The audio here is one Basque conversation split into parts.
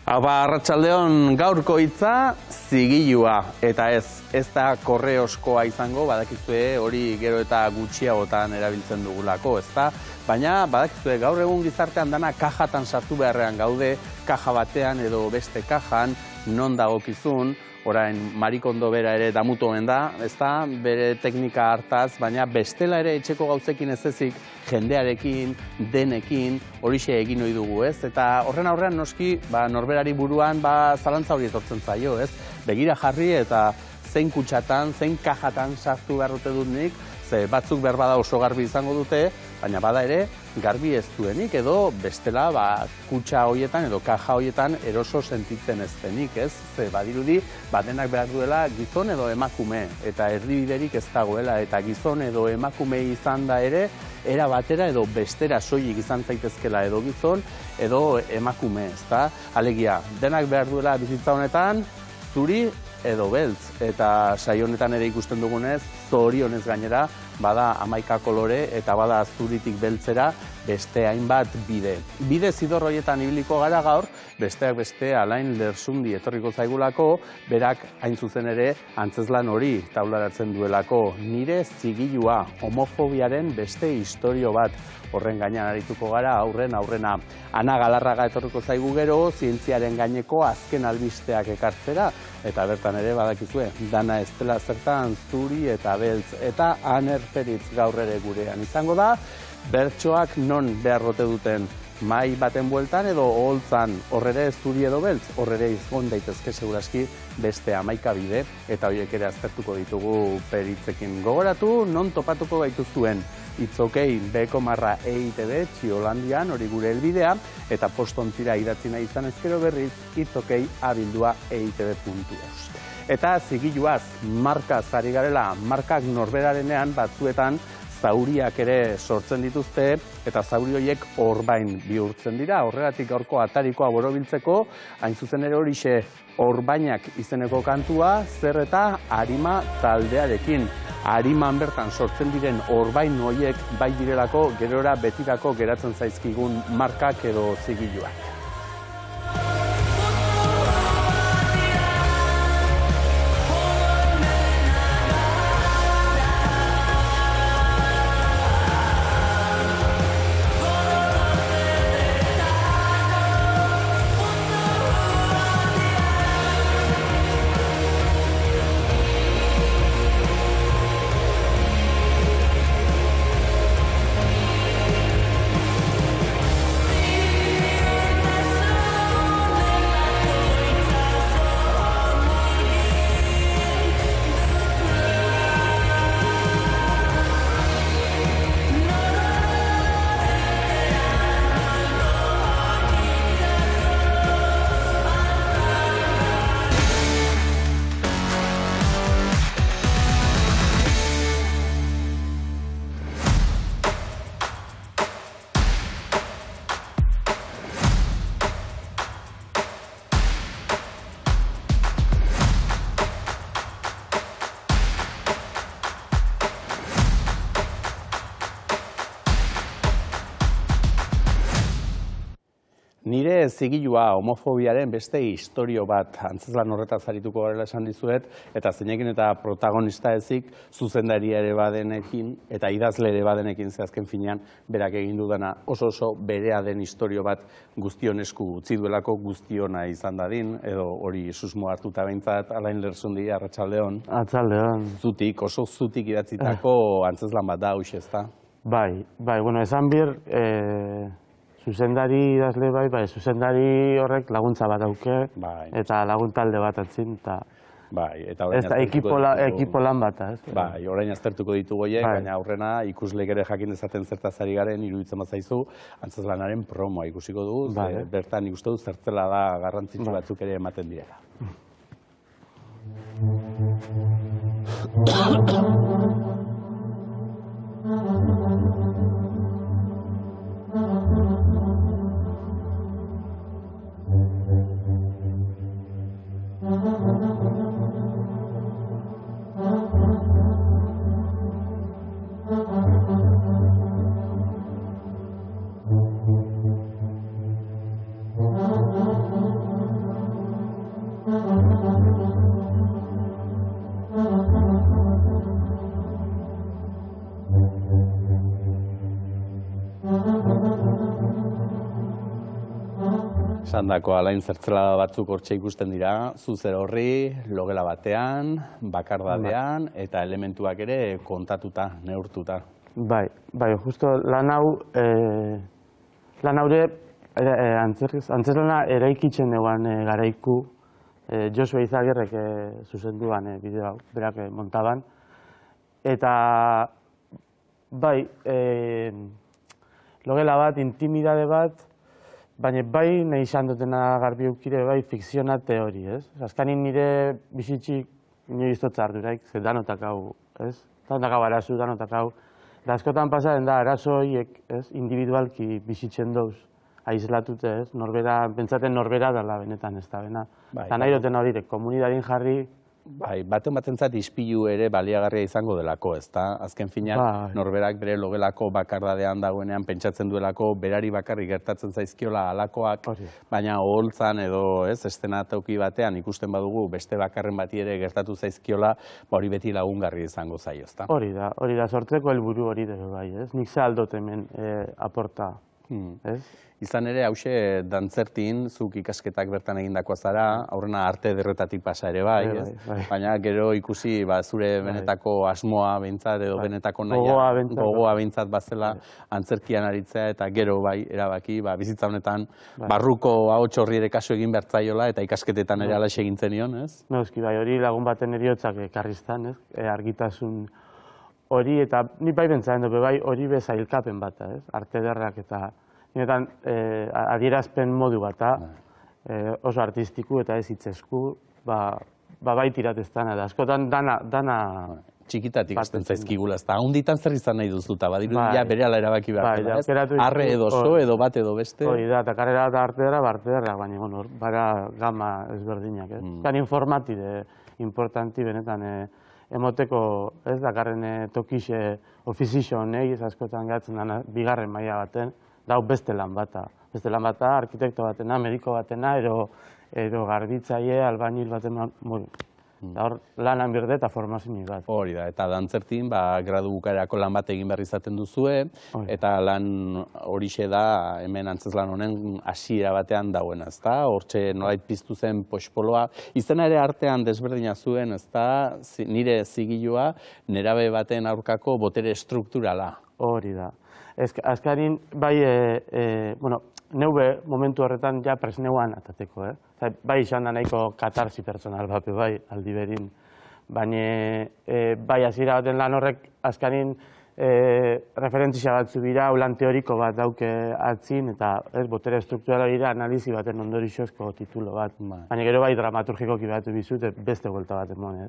Arratsaldeon, gaurko hitza zigilua, eta ez da korreoskoa izango, badakizue hori gero eta gutxiagotan erabiltzen dugulako, ezta? Baina badakizue gaur egun gizartean dana kajatan sartu beharrean gaude, kaja batean edo beste kajan, non dagokizun, orain Marikondo bera ere damutu omen da, ezta? Bere teknika hartaz, baina bestela ere etxeko gauzekin ez ezik, jendearekin, denekin, horixe egin ohi dugu, ez? Eta horren aurrean noski, norberari buruan zalantza hori etortzen zaio, ez? Begira jarri eta zein kutxatan, zein kajatan sartu beharrote dut nik, ze batzuk berbada oso garbi izango dute, baina bada ere garbi ez duenik edo bestela kutxa horietan edo kaja horietan eroso sentitzen ez denik, ez? Ze badirudi denak behar duela gizon edo emakume eta erdibiderik ez dagoela eta gizon edo emakume izan da ere era batera edo bestera soilik izan zaitezkela edo gizon edo emakume, ezta? Alegia, denak behar duela bizitza honetan zuri edo beltz, eta saio honetan ere ikusten dugunez, zorionez gainera, bada 11 kolore eta bada zuritik beltzera beste hainbat bide. Bide zidor horietan ibiliko gara gaur, besteak beste Alain Lersundi etorriko zaigulako, berak hain zuzen ere antzezlan hori taularatzen duelako. Nire zigilua, homofobiaren beste istorio bat, horren gainean arituko gara aurrena. Ana Galarraga etorriko zaigu gero, zientziaren gaineko azken albisteak ekartzera, eta bertan ere badakizue, dana ez dela zertan zuri eta beltz, eta Aner Feritz gaur ere gurean izango da, bertsoak non beharrote duten mai baten bueltan edo oholtzan horrere zuri edo beltz, horrere izgon daitezke seguraski beste 11 bide, eta horiek ere aztertuko ditugu Peritzekin. Gogoratu, non topatuko gaituzuen itzokei B,EITB Txiolandian hori gure helbidea, eta postontzira idatzi nahi izan ezkero berriz itzokei @eitb.eus. Eta zigiluaz, markaz ari garela, markak norberarenean batzuetan zauriak ere sortzen dituzte, eta zauri horiek orbain bihurtzen dira. Horregatik gaurko atarikoa borobiltzeko, hain zuzen ere horixe orbainak izeneko kantua, zer eta arima taldearekin. Ariman bertan sortzen diren orbain horiek bai direlako gerora betirako geratzen zaizkigun markak edo zigiluak. Nire zigilua homofobiaren beste istorio bat antzezlan horretaz arituko garela esan dizuet, eta zeinekin eta protagonista ezik zuzendaria ere badenekin eta idazle ere badenekin zehazken finean berak egin dudana oso berea den istorio bat guztion esku utzi duelako guztiona izan dadin, edo hori susmo hartuta behintzat. Alain Lersundi, arratsaldeon. Arratsaldeon. Oso zutik idatzitako antzezlan bat da, hoxe, ezta? Bai, esan bir, zuzendari idazle zuzendari horrek laguntza bat dauke, eta laguntalde bat atzin, eta ekipo lan bat. Bai, orain aztertuko ditugu horiek, baina aurrena ikusleek ere jakin dezaten zertaz ari garen, iruditzen bat zaizu, antzezlanaren promoa ikusiko dugu, bertan ikusten du zertzela da garrantzitsu batzuk ere ematen direla. esandako alain zertzelada batzuk hortxe ikusten dira, zuzer horri, logela batean, bakardadean, eta elementuak ere kontatuta, neurtuta. Bai, justo lan haure antzeslana eraikitzen eguan garaiku, Josue Izagirrek zuzenduan bideo hau, berak montaban. Eta, bai, logela bat, intimidade bat, baina bai nahi izan dutena garbi eukire, bai, fikziona teori, ez? Azkanin nire bizitxik inoiz iztotza arduraik, ze danotak hau, ez? Danotak hau arazu, danotak hau. Da askotan pasaren da, arazo horiek, ez? Individualki bizitzen dauz, aizlatute, ez? Norbera, pentsaten norbera dela benetan ez da, bena. Eta nahi duten hori, komunidadin jarri. Bai, baten batentzat ispilu ere baliagarria izango delako, ezta? Azken finean, norberak bere logelako bakardadean dagoenean pentsatzen duelako, berari bakarrik gertatzen zaizkiola alakoak, baina oholtzan edo estenatoki batean ikusten badugu beste bakarren bati ere gertatu zaizkiola, hori beti lagungarri izango zaio, ezta? Hori da, sortzeko helburu hori debe bai, ez? Nik ze aldot hemen aporta, ez? Izan ere, hause dantzertin, zuk ikasketak bertan egindakoa zara, aurrena arte ederretatik pasa ere bai, ez? Baina gero ikusi zure benetako asmoa behintzat edo benetako gogoa behintzat bazela antzerkian aritzea eta gero bai erabaki bizitza honetan barruko ahots horri ere kasu egin bertzaiola eta ikasketetan ere alaxe egin zenion, ez? Noski bai, hori lagun baten eriotzak ekarriztan, ez? Argitasun hori eta ni bai bentzaren dugu bai hori bezailkapen bat, ez? Arte ederrak eta Niretan, adierazpen modu bat, oso artistiku eta ez hitzesku, bai tirateztan, eta askotan dana... Txikitatik ikusten zaizkigula, ez da, hunditan zer izan nahi duzuta, badiru ja bere ala erabaki behar, ez? Arre edo so, edo bat edo beste. Hori da, eta karrera eta arte dara, baina, bara gama ezberdinak, ez? Kan informatide, importanti benetan, emoteko, ez dakarren tokixe ofizixo honei, ez askotan gatzen dana, bigarren maila baten, dau beste lan bata, arkitekto batena, mediko batena, edo garbitzaile, albainil batena, da hor lanan birde eta formazio bat. Hori da, eta dantzertin, gradu bukaerako lan bat egin behar izaten duzue, eta lan horixe da hemen antzezlan honen hasiera batean dagoena, ezta? Hortxe nolait piztu zen pospoloa, izena ere artean desberdina zuen, ezta? Nire zigilua, nerabe baten aurkako botere strukturala. Hori da. Azkarin, bai, neube momentu horretan ja presneuan atateko, bai izan da nahiko katarsi pertsonal bat, bai, aldi berin. Baina, bai, hasiera baten lan horrek, azkarin, referentzia batzu bira, ulan teoriko bat dauke atzin, eta botere strukturala dira analizi baten ondorixozko titulo bat. Baina gero bai, dramaturgikoki batu bizut, beste buelta bat emon,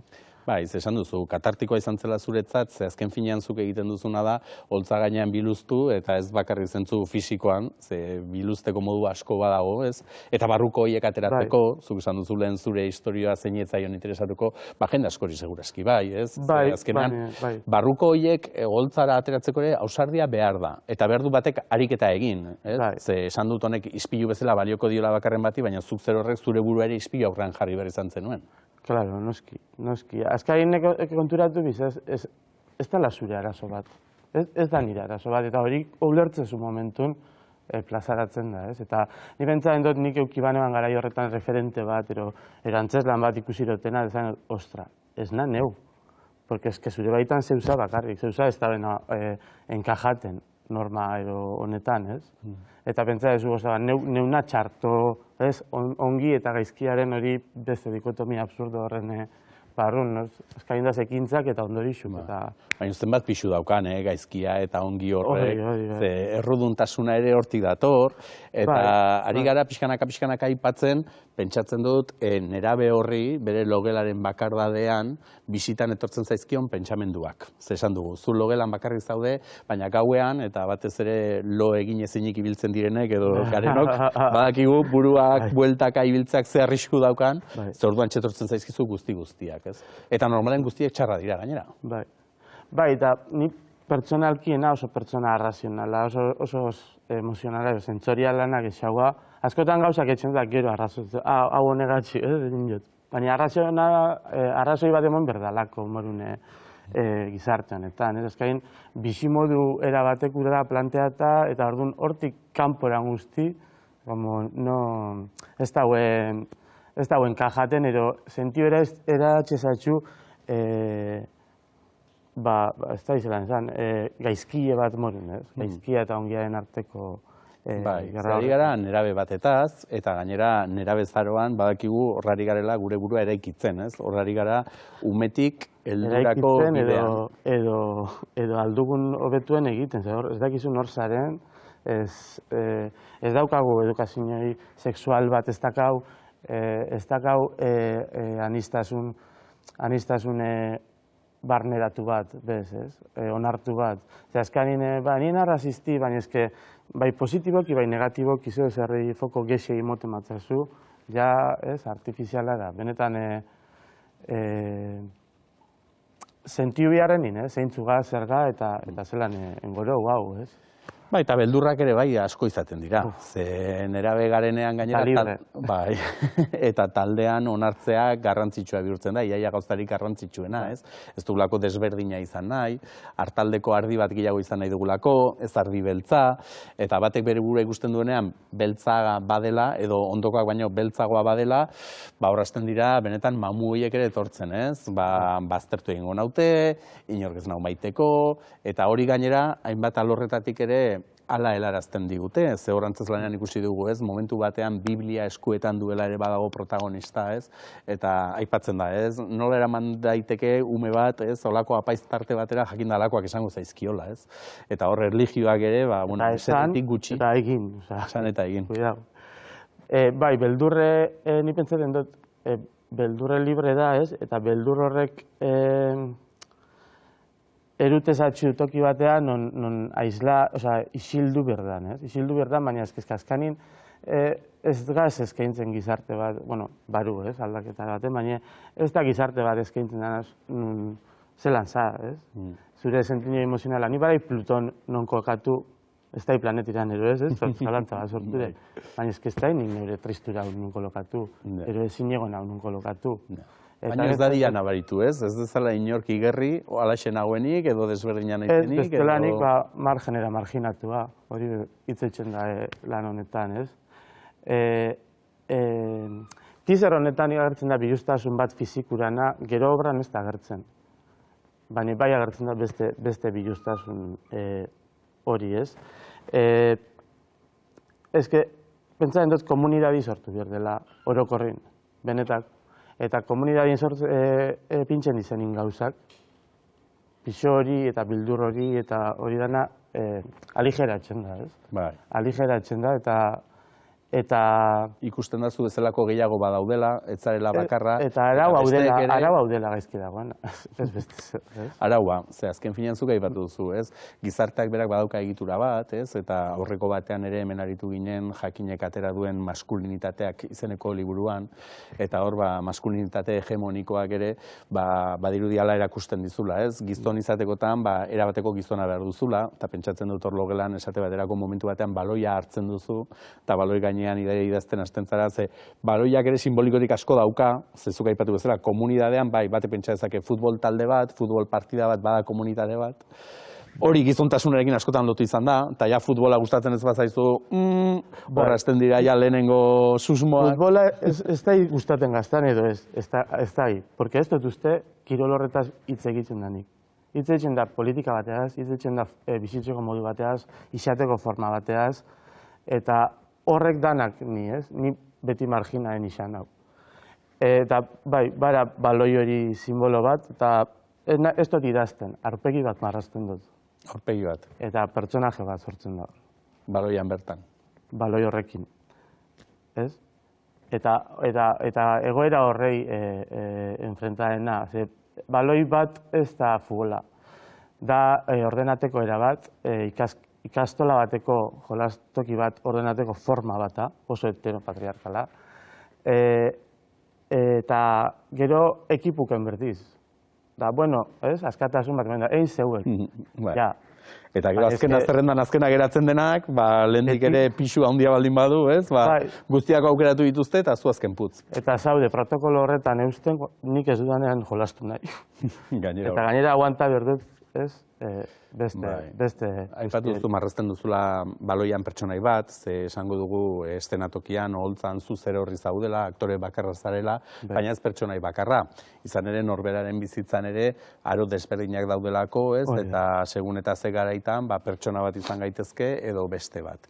Bai, esan duzu, katartikoa izan zela zuretzat, ze azken finean zuk egiten duzuna da, holtza gainean biluztu, eta ez bakarrik zentzu fisikoan, ze biluzteko modu asko badago, ez? Eta barruko horiek ateratzeko, zuk esan duzu lehen zure historioa zeinetzaion interesatuko, jende askori segurazki, bai, ez? Azkenean, barruko horiek holtzara ateratzeko ere ausardia behar da, eta behar du batek ariketa egin, ez? Ze esan dut honek ispilu bezala balioko diola bakarren bati, baina zuk zer horrek zure burua ere ispilu aurrean jarri behar izan zenuen. Claro, noski. Azkarin konturatu biz, ez dela zure arazo bat. Ez da nire arazo bat, eta hori ulertzen zu momentun plazaratzen da, ez? Eta ni bentsaren dut nik eukibanean garai horretan referente bat, erantzeslan bat ikusirotena, ezan, ostra, ez na neu. Porque ez que zure baitan zeusa bakarrik, zeusa ez da bena enkajaten norma edo honetan, ez? Eta pentsa ez neuna txarto, ongi eta gaizkiaren hori beste dikotomia absurdo horren barrun, azkain da ekintzak eta ondorixuk. Baina zenbat pixu daukan, gaizkia eta ongi horrek, erruduntasuna ere hortik dator, eta ari gara pixkanaka aipatzen, pentsatzen dut, nerabe horri, bere logelaren bakardadean, bisitan etortzen zaizkion pentsamenduak. Zesan dugu, zu logelan bakarrik zaude, baina gauean, eta batez ere lo egin ezinik ibiltzen direnek, edo garenok, badakigu buruak, bueltaka ibiltzeak ze arrisku daukan, ze orduan txetortzen zaizkizu guztiak, ez? Eta normalen guztiek txarra dira gainera. Bai, eta ni pertsonalkiena oso pertsona arrazionala, oso emozionala, sentsorialanak esagoa, askotan gauzak etxen da gero arrazoitzen, hau honegatxi, baina arrazoi bat emon berdalako morune gizarte honetan. Ezkain, bizimodu erabatekura planteata eta orduan hortik kanporan guzti, ez dauen kajaten, ero sentio eratxezatxu, ez da izan zan, gaizkile bat moren, ez? Gaizkia eta ongiaren arteko Bai, zari gara nerabe batetaz, eta gainera nerabe zaroan badakigu horrari garela gure burua eraikitzen, ez? Horrari gara umetik heldurako bidean. Edo aldugun hobetuen egiten, ez dakizu nor zaren, ez daukagu edukazioi sexual bat, ez dakau anistasun barneratu bat, onartu bat. Azkanin, nien arrazisti, baina ezke, bai positiboki, bai negatiboki, zerri foko gexe imoten matzazu, ja, artifiziala da. Benetan, sentiu biharrenin, zeintzuga, zerga, eta zelan engoro, hau, ez? Bai, eta beldurrak ere bai asko izaten dira. Ze nerabe garenean gainera, bai, eta taldean onartzea garrantzitsua bihurtzen da, iaia gauzarik garrantzitsuena, ez? Ez dugulako desberdina izan nahi, hartaldeko ardi bat gehiago izan nahi dugulako, ez ardi beltza, eta batek bere burua ikusten duenean beltza badela, edo ondokoak baino beltzagoa badela, horrazten dira benetan mamu horiek ere etortzen, ez? Baztertu egingo naute, inork ez nau maiteko, eta hori gainera, hainbat alorretatik ere hala helarazten digute, ze horrantzaz lanean ikusi dugu, ez? Momentu batean Biblia eskuetan duela ere badago protagonista, ez? Eta aipatzen da, ez? Nola eraman daiteke ume bat, ez? Olako apaiztarte batera jakin dalakoak esango zaizkiola, ez? Eta hor erlijioak ere, esetetik gutxi. Eta egin. Esan eta egin. Bai, beldurre, ni pentsatzen dut, beldurre libre da, ez? Eta beldur horrek erutezatxu toki batean, non isildu berdan, ez? Isildu berdan, baina azkanin ez gaz eskaintzen gizarte bat, baru, ez, aldaketa baten, baina ez da gizarte bat eskaintzen dana zelan za, ez? Zure sentinio emozionala, ni barai Pluton non kolokatu, ez da planetiran ero ez, zalantza bat sortu den, baina ez da nik nire tristura non kolokatu, ero ezin egon hau non kolokatu. Baina ez da dian abaritu, ez? Ez dezala inork igerri, alaxen hauenik, edo desberdinan aitenik, ez bestelanik, margenera marginatua, hori hitzetzen da lan honetan, ez? Teaser honetan agertzen da bilustasun bat fizikurana, gero obran ez da agertzen. Baina bai agertzen da beste bilustasun hori, ez? Ez que, pentsatzen dut komunidadi sortu behar dela orokorrin, benetak. Eta komunidadien pintzen izenin gauzak, pixo hori eta bildur hori eta hori dana aligeratzen da, ez? Bai. Aligeratzen da eta ikusten da zu bezalako gehiago badaudela, ez zarela bakarra. Eta arau haudela gaizki dagoen, ez beste. Araua, ze azken finean zuk aipatu duzu, ez? Gizarteak berak badauka egitura bat, ez? Eta aurreko batean ere hemen aritu ginen jakinek atera duen maskulinitateak izeneko liburuan, eta hor maskulinitate hegemonikoak ere badirudi hala erakusten dizula, ez? Gizon izatekotan erabateko gizona behar duzula, eta pentsatzen dut hor logelan esate baterako momentu batean baloia hartzen duzu, eta baloi gainean ideia idazten hasten zara, ze baloiak ere simbolikorik asko dauka, zezuk aipatu bezala, komunidadean, bate pentsa dezake futbol talde bat, futbol partida bat, bada komunitate bat. Hori gizontasunarekin askotan lotu izan da, eta ja futbola gustatzen ez bazaizu, horra hasten dira ja lehenengo susmoak. Futbola ez da gustaten gaztan edo ez da hi, porque ez dut uste kirol horretaz hitz egiten danik. Hitz egiten da politika bateaz, hitz egiten da bizitzeko modu bateaz, izateko forma bateaz, eta horrek danak ni beti marginaen izan hau. Eta bai, bara baloi hori simbolo bat, eta ez dut idazten, aurpegi bat marrazten dut. Aurpegi bat. Eta pertsonaje bat sortzen da. Baloian bertan. Baloi horrekin. Ez? Eta egoera horrei enfrentaena. Baloi bat ez da futbola. Da ordenateko era bat, ikastola bateko jolastoki bat ordenateko forma bata, oso heteropatriarkala, eta gero ekipuken berdiz. Da, bueno, askatasun bat, egin zeuek. Eta gero azkerrendan azkena geratzen denak, lehendik ere pixu handia baldin badu, guztiako aukeratu dituzte eta zu azken putz. Eta zaude, protokolo horretan eusten, nik ez dudanean jolastu nahi. Eta gainera aguanta berdut ez? Beste... Aipatu duzu marrazten duzula baloian pertsonai bat, ze esango dugu estenatokian, oholtzan zu zer horri zaudela, aktore bakarra zarela, baina ez pertsonai bakarra. Izan ere, norberaren bizitzan ere, aro desberdinak daudelako, ez? Eta segun eta ze garaitan, pertsona bat izan gaitezke edo beste bat.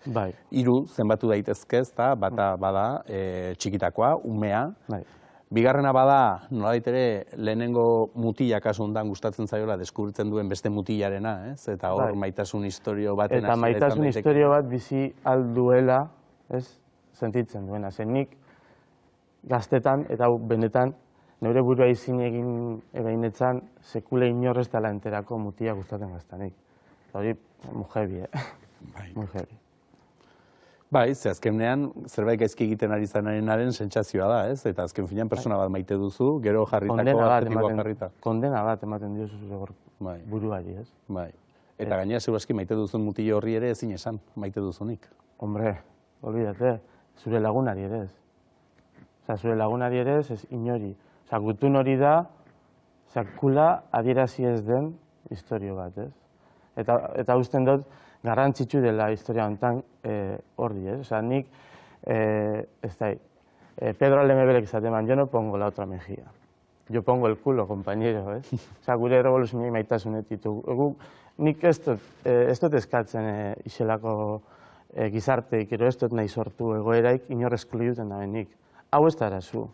Hiru zenbatu daitezke, bata bada txikitakoa, umea. Bigarrena bada, nolabait ere, lehenengo mutila kasu hontan gustatzen zaiola deskubritzen duen beste mutilarena, ez? Eta hor maitasun historio baten eta maitasun historio bat bizi alduela, ez? Sentitzen duena. Zen nik gaztetan eta benetan neure burua izin egainetzan sekule inorrez tala enterako mutila gustatzen gaztanik. Hori, mujebi, Mujebi. Bai, ze azkenean zerbait gaizki egiten ari zanaren sentsazioa da, ez? Eta azken finean persona bat maite duzu, gero jarritako adjektiboa jarrita. Kondena bat ematen diozu zure buruari, ez? Bai. Eta gainera segurazki maite duzun mutilo horri ere ezin esan, maite duzunik. Hombre, olbidate, zure lagunari ere ez. Osa, zure lagunari ere ez inori. Osa, gutun hori da, zakula adierazi ez den historio bat, ez? Eta usten dut, garrantzitsu dela historia honetan horri, ez? Osa, nik, Pedro Lemebelek esaten man, yo no pongo la otra mejilla. Yo pongo el culo, compañero, ez? Osa, gure revoluzioa maitasunetik. Nik ez dut eskatzen iselako gizarteik, ero ez dut nahi sortu egoeraik inor eskluiuten da benik. Hau ez da arazu.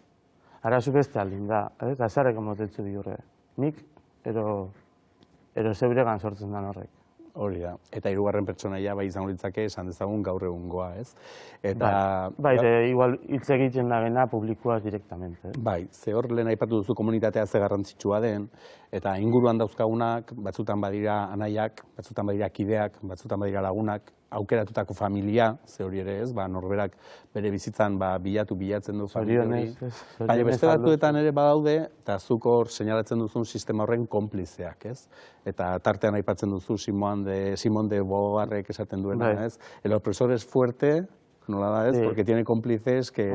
Arazu beste aldin da, eta zareko motetzu biurre. Nik, ero zeuregan sortzen da horrek. Hori da. Eta hirugarren pertsonaia bai izango litzake esan dezagun gaur egungoa, ez? Bai, igual hitz egiten da gena publikoaz direktamente. Bai, ze hor lehen aipatu duzu komunitatea ze garrantzitsua den, eta inguruan dauzkagunak, batzutan badira anaiak, batzutan badira kideak, batzutan badira lagunak, aukeratutako familia, ze hori ere ez, norberak bere bizitzan bilatzen du familia hori. Baina beste batzuetan ere badaude, eta zuk hor seinalatzen duzun sistema horren konplizeak, ez? Eta tartean aipatzen duzu Simón de Beauvoirrek esaten duena, ez? El opresor es fuerte, nola da ez, porque tiene cómplices que...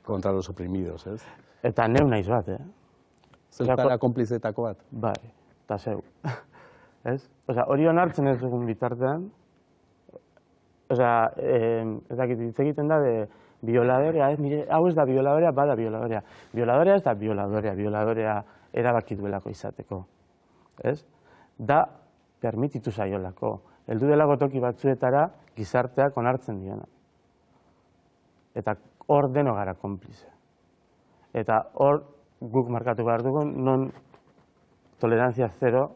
Contra los oprimidos, ez? Eta neu naiz bat, Zertara konplizetako bat? Bai, eta zeu. Hori onartzen ez dugun bitartean, ez dakit hitz egiten da de violadorea, hau ez da violadorea, bada violadorea. Violadorea ez da violadorea erabaki duelako izateko. Da, permititu zaiolako. Heldu delako toki batzuetara gizarteak onartzen diona. Eta hor deno gara konplize. Eta hor guk markatu behar dugu non tolerantzia zero,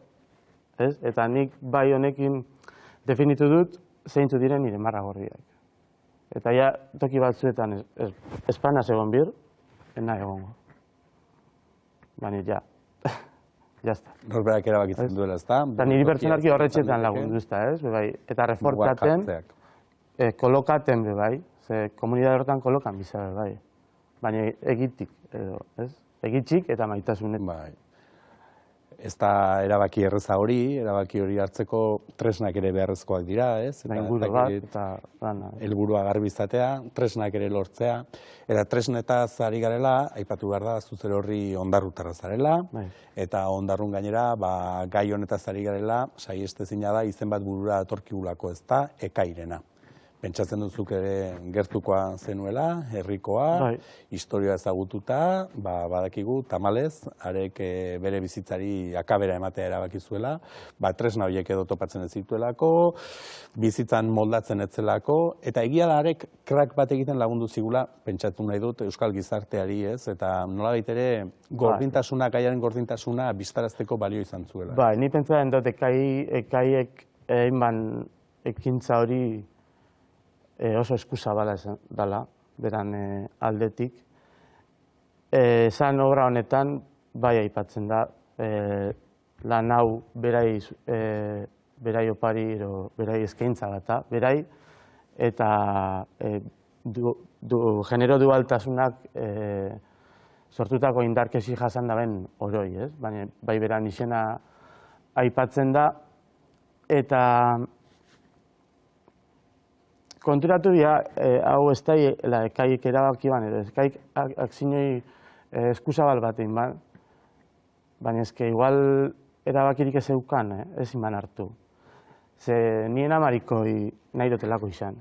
eta nik bai honekin definitu dut zeintzu diren nire marra gorriak. Eta ja, toki batzuetan espana segon bir, ena egongo. Baina, ja. Jazta. Norberak erabakitzen duela, ez da? Eta niri pertsonarki horretxetan lagundu, ez da, eta refortaten, kolokaten, bai, ze komunidade horretan kolokan biza, bai. Baina egitik, ez? Egitxik eta maitasunet. Bai. Ez da erabaki erreza hori, erabaki hori hartzeko tresnak ere beharrezkoak dira, ez? Inguru bat eta gana. Helburua garbi izatea, tresnak ere lortzea. Eta tresnetaz ari garela, aipatu behar da, zuzer horri ondarrutarra zarela. Eta ondarrun gainera, gai honetaz ari garela, saiestezina da, izen bat burura atorkigulako ez da, ekairena. Pentsatzen duzuk ere gertukoa zenuela, herrikoa, historia ezagututa, badakigu, tamalez, arek bere bizitzari akabera ematea erabakizuela, tresna horiek edo topatzen ez zituelako, bizitzan moldatzen etzelako, eta egia da arek krak bat egiten lagundu zigula, pentsatu nahi dut, euskal gizarteari ez, eta nolabait ere gordintasuna, gaiaren gordintasuna biztarazteko balio izan zuela. Ni pentsatzen dut ekaiek einban ekintza hori oso eskuzabala dela, beran aldetik. Esan obra honetan, bai aipatzen da, lan hau berai opari, berai eskaintza bat, berai, eta genero dualtasunak sortutako indarkesi jasan daben oroi, ez? Baina bai beran izena aipatzen da, eta konturatu dira, hau ez da ekaiek erabaki ban, edo ekaiek akzinoi eskuzabal batein ban, baina ezke igual erabakirik ez eukan, ez iman hartu. Ze nien amarikoi nahi dotelako izan.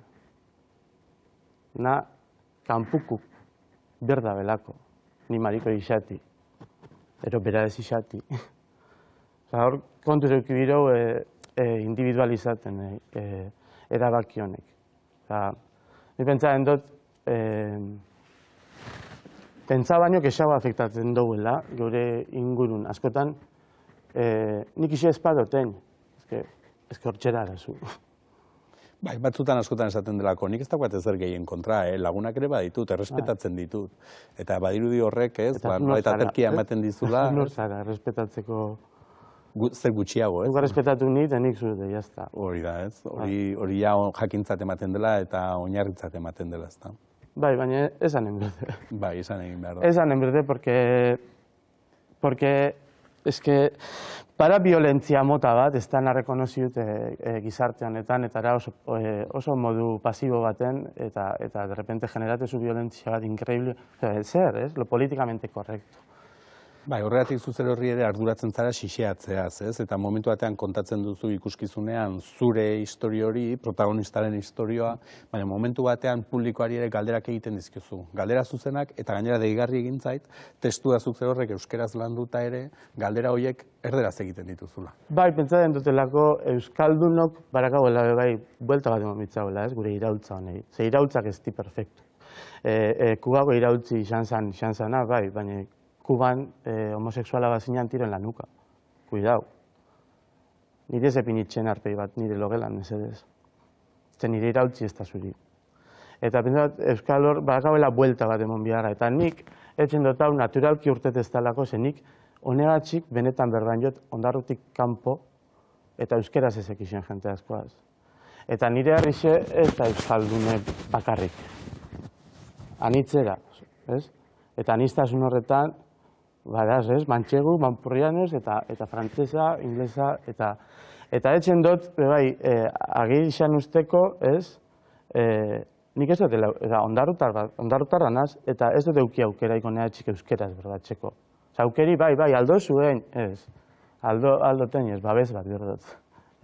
Na, kanpukuk berda belako, ni marikoi izati. Ero bera ez izati. Hor, kontu zeuki biro individualizaten erabaki honek. Ni pentsatzen dut, pentsa baino kexago afektatzen duela, gure ingurun askotan, nik isi espadoten, ez hortxera arazu. Bai, batzutan askotan esaten delako, nik ez dagoat ezer gehien kontra, lagunak ere baditut, errespetatzen ditut. Eta badirudi horrek, ez, eta terkia ematen dizula. Nor zara, errespetatzeko... Zer gutxiago, ez? Zuka errespetatu nit, enik zure, jazta. Hori da, ez? Hori ja jakintzat ematen dela eta oinarritzat ematen dela, ez da? Bai, baina esan enberde. Bai, esan egin behar da. Esan enberde, porque es que para violentzia mota bat, ez da narrekonoziut gizarte honetan, eta oso modu pasibo baten, eta de repente generatezu violentzia bat increíble, zer, ez? Lo políticamente correcto. Bai, horregatik zuzer horri ere arduratzen zara xixeatzeaz, ez? Eta momentu batean kontatzen duzu ikuskizunean zure histori hori, protagonistaren historioa, baina momentu batean publikoari ere galderak egiten dizkiozu. Galdera zuzenak eta gainera deigarri egin zait, testua zuzer horrek euskeraz landuta ere, galdera horiek erderaz egiten dituzula. Bai, pentsatzen dutelako euskaldunok barakauela bai, buelta bat emon mitzagoela, ez? Gure iraultza honei. Ze iraultzak ez di perfectu. Kubago iraultzi izan zana, bai, baina Kuban homoseksuala bat zinean tiro en la nuka. Cuidao. Nire zepinitzen arpei bat, nire logelan, mesedez. Zer nire irautzi ez da zuri. Eta pentsat, Euskal Hor, badakabela buelta bat emon biharra. Eta nik, etxen dut hau, naturalki urtetez talako, zenik, honegatxik, benetan berdan jot, ondarrutik kanpo, eta euskeraz ezek izan jente askoaz. Eta nire harrixe ez da euskaldune bakarrik. Anitzera, ez? Eta aniztasun horretan, badaz, ez? Mantxegu, manpurrianoz, eta frantzesa, inglesa, eta etxen dut, bai, agir izan usteko, ez? Nik ez dut, ondarrutarra naz, eta ez dut euki aukera ikonea txik euskeraz berbatzeko. Aukeri, bai, aldo zuen, ez? Aldo tenez, babez bat berdot,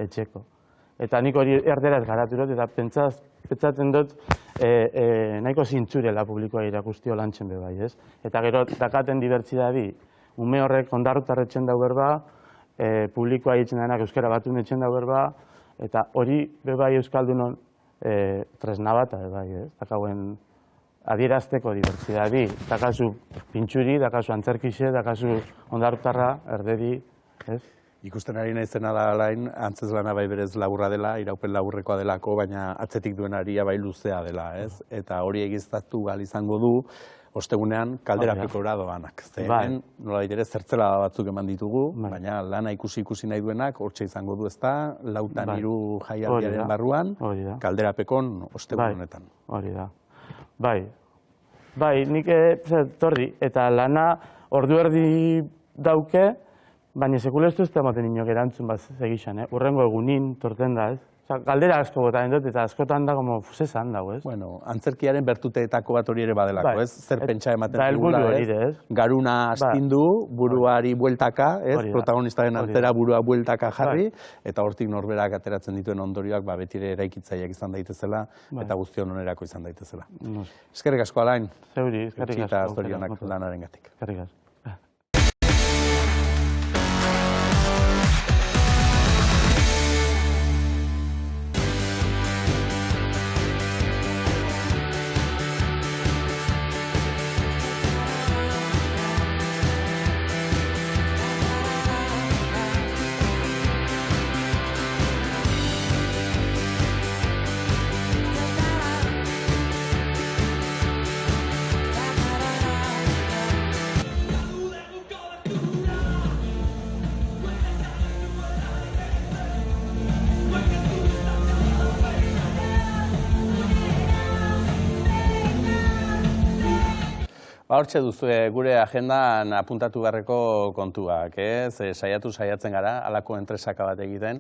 etxeko. Eta nik hori erderaz garaturot, eta pentsatzen dut nahiko zintzurela publikoa irakustio lantzen be bai, ez? Eta gero, dakaten dibertsidadi, ume horrek ondarrutarretzen dau berba, publikoa hitzen denak euskara batun etxen dau berba, eta hori be bai euskaldunon tresna bat, bai, ez? Dakauen adierazteko dibertsidadi, dakazu pintxuri, dakazu antzerkixe, dakazu ondarrutarra, erdedi, ez? Ikusten ari naizena da alain, antzeslana bai berez laburra dela, iraupen laburrekoa delako, baina atzetik duen aria bai luzea dela, ez? Eta hori egiztatu gal izango du, ostegunean kalderapekora doanak. Zehen, nola ere zertzela batzuk eman ditugu, baina lana ikusi nahi duenak, hortxe izango du ezta, lautan hiru jaialdiaren barruan, kalderapekon ostegun honetan. Hori da. Bai, nik torri, eta lana ordu erdi dauke, baina sekula ez duzte ematen inok erantzun bat segixan, urrengo egunin, torten da, ez? Galdera asko botatzen dut, eta askotan da, como zesan dago, ez? Bueno, antzerkiaren bertuteetako bat hori ere badelako, ez? Zer pentsa ematen dugula, ez? Garuna astindu, buruari bueltaka, ez? Protagonistaren antzera burua bueltaka jarri, eta hortik norberak ateratzen dituen ondorioak betire eraikitzaileak izan daitezela, eta guztion onerako izan daitezela. Eskerrik asko, Alain. Zeuri, eskerrik asko. Eta zorionak lanarengatik. Eskerrik asko. Hortxe duzu gure agendan apuntatu beharreko kontuak, ez? Saiatzen gara, halako entresaka bat egiten,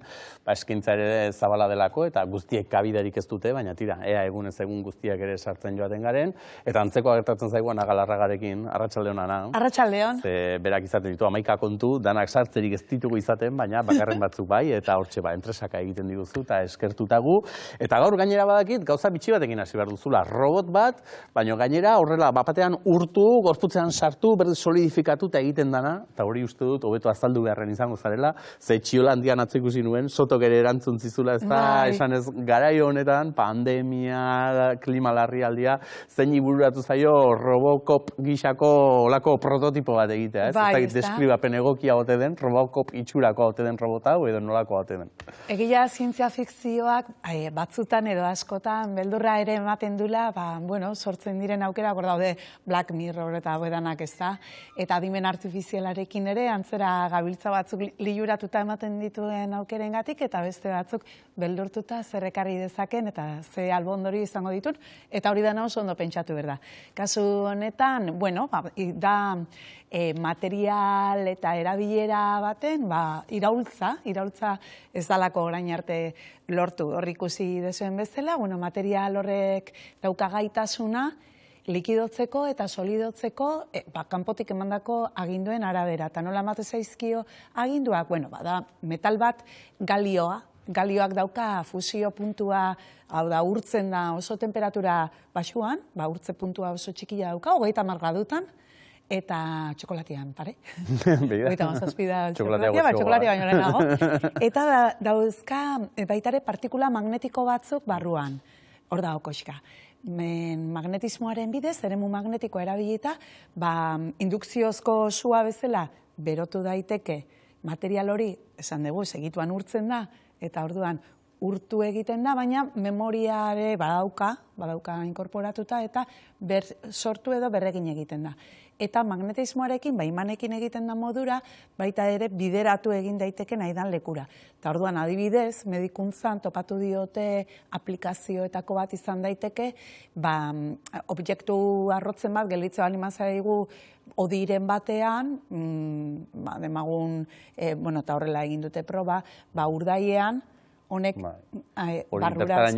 eskintza ere zabala delako, eta guztiek kabiderik ez dute, baina tira, ea egunez egun guztiak ere sartzen joaten garen, eta antzeko gertatzen zaiguan Agalarragarekin, arratsalde hona. Arratsaldeon. Berak izaten ditu 11 kontu, danak sartzerik ez ditugu izaten, baina bakarren batzuk bai, eta hortxe entresaka egiten diguzu, eta eskertutagu. Eta gaur gainera badakit, gauza bitxi batekin hasi behar duzula, robot bat, baina gainera horrela bapatean gorputzean sartu, berriz solidifikatu eta egiten dana, eta hori uste dut, hobeto azaldu beharren izango zarela, ze txiola handian atzo ikusi nuen, sotok ere erantzun zizula, ez da, esan ez, garai honetan, pandemia, klima larrialdia, zein bururatu zaio Robocop gixako olako prototipo bat egitea, ez? Ez da, deskribapen egokia ote den, Robocop itxurako ote den robota hau, edo nolako ote den. Egia zientzia fikzioak batzutan edo askotan beldurra ere ematen dula, sortzen diren aukera, daude Black Mirror eta hauedanak ez da, eta adimen artifizialarekin ere, antzera gabiltza batzuk liuratuta ematen dituen aukerengatik, eta beste batzuk beldurtuta zerrekarri dezaken, eta ze albondori izango ditun, eta hori dena oso ondo pentsatu behar da. Kasu honetan, da material eta erabilera baten, iraultza ez dalako orain arte lortu, hor ikusi dezuen bezala, material horrek dauka gaitasuna, likidotzeko eta solidotzeko kanpotik emandako aginduen arabera. Eta nola emate zaizkio aginduak? Bada metal bat galioak dauka fusio puntua, hau da, urtzen da oso temperatura baxuan, urtze puntua oso txikia dauka, 30 gradutan, eta txokolatian, pare? 37 da txokolatia, txokolatia baino lehenago. Eta dauzka baitare partikula magnetiko batzuk barruan. Hor da, okoxka. Magnetismoaren bidez, eremu magnetikoa erabilita, indukziozko sua bezala berotu daiteke material hori, esan dugu, segituan urtzen da, eta orduan urtu egiten da, baina memoriare badauka inkorporatuta, eta sortu edo berregin egiten da. Eta magnetismoarekin, imanekin egiten da modura, baita ere bideratu egin daiteke nahi dan lekura. Eta orduan adibidez, medikuntzan topatu diote aplikazioetako bat izan daiteke, objektu arrotzen bat, gelditzea animazaigu odiren batean, demagun, eta horrela egin dute proba, urdaiean, honek barruratzak,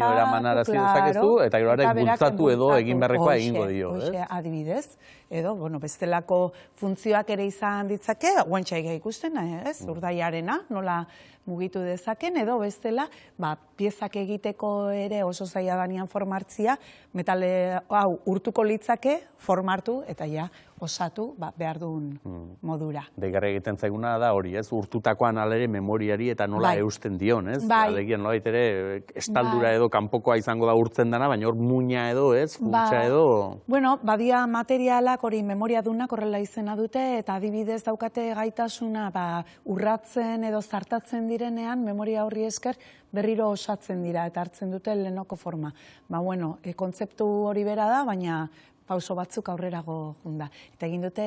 eta gero arek bultzatu edo egin beharrekoa egingo dio. Adibidez, edo, bestelako funtzioak ere izan ditzake, guantxaiga ikusten, urdaiarena, nola mugitu dezaken, edo bestela, piezak egiteko ere oso zaila danian formartzia, metale hau urtuko litzake, formartu, eta ja, osatu behar duen modura. Deigarri egiten zaiguna da hori, ez? Urtutakoan alere memoriari eta nola eusten dion, ez? Alegian nolait ere, estaldura edo kanpokoa izango da urtzen dana, baina hor muina edo, ez? Funtsa edo... Badia materialak hori memoria dunak horrela izena dute, eta adibidez daukate gaitasuna urratzen edo zartatzen direnean, memoria horri esker berriro osatzen dira eta hartzen dute lehenoko forma. Kontzeptu hori bera da, baina pauso batzuk aurrerago junda. Eta egin dute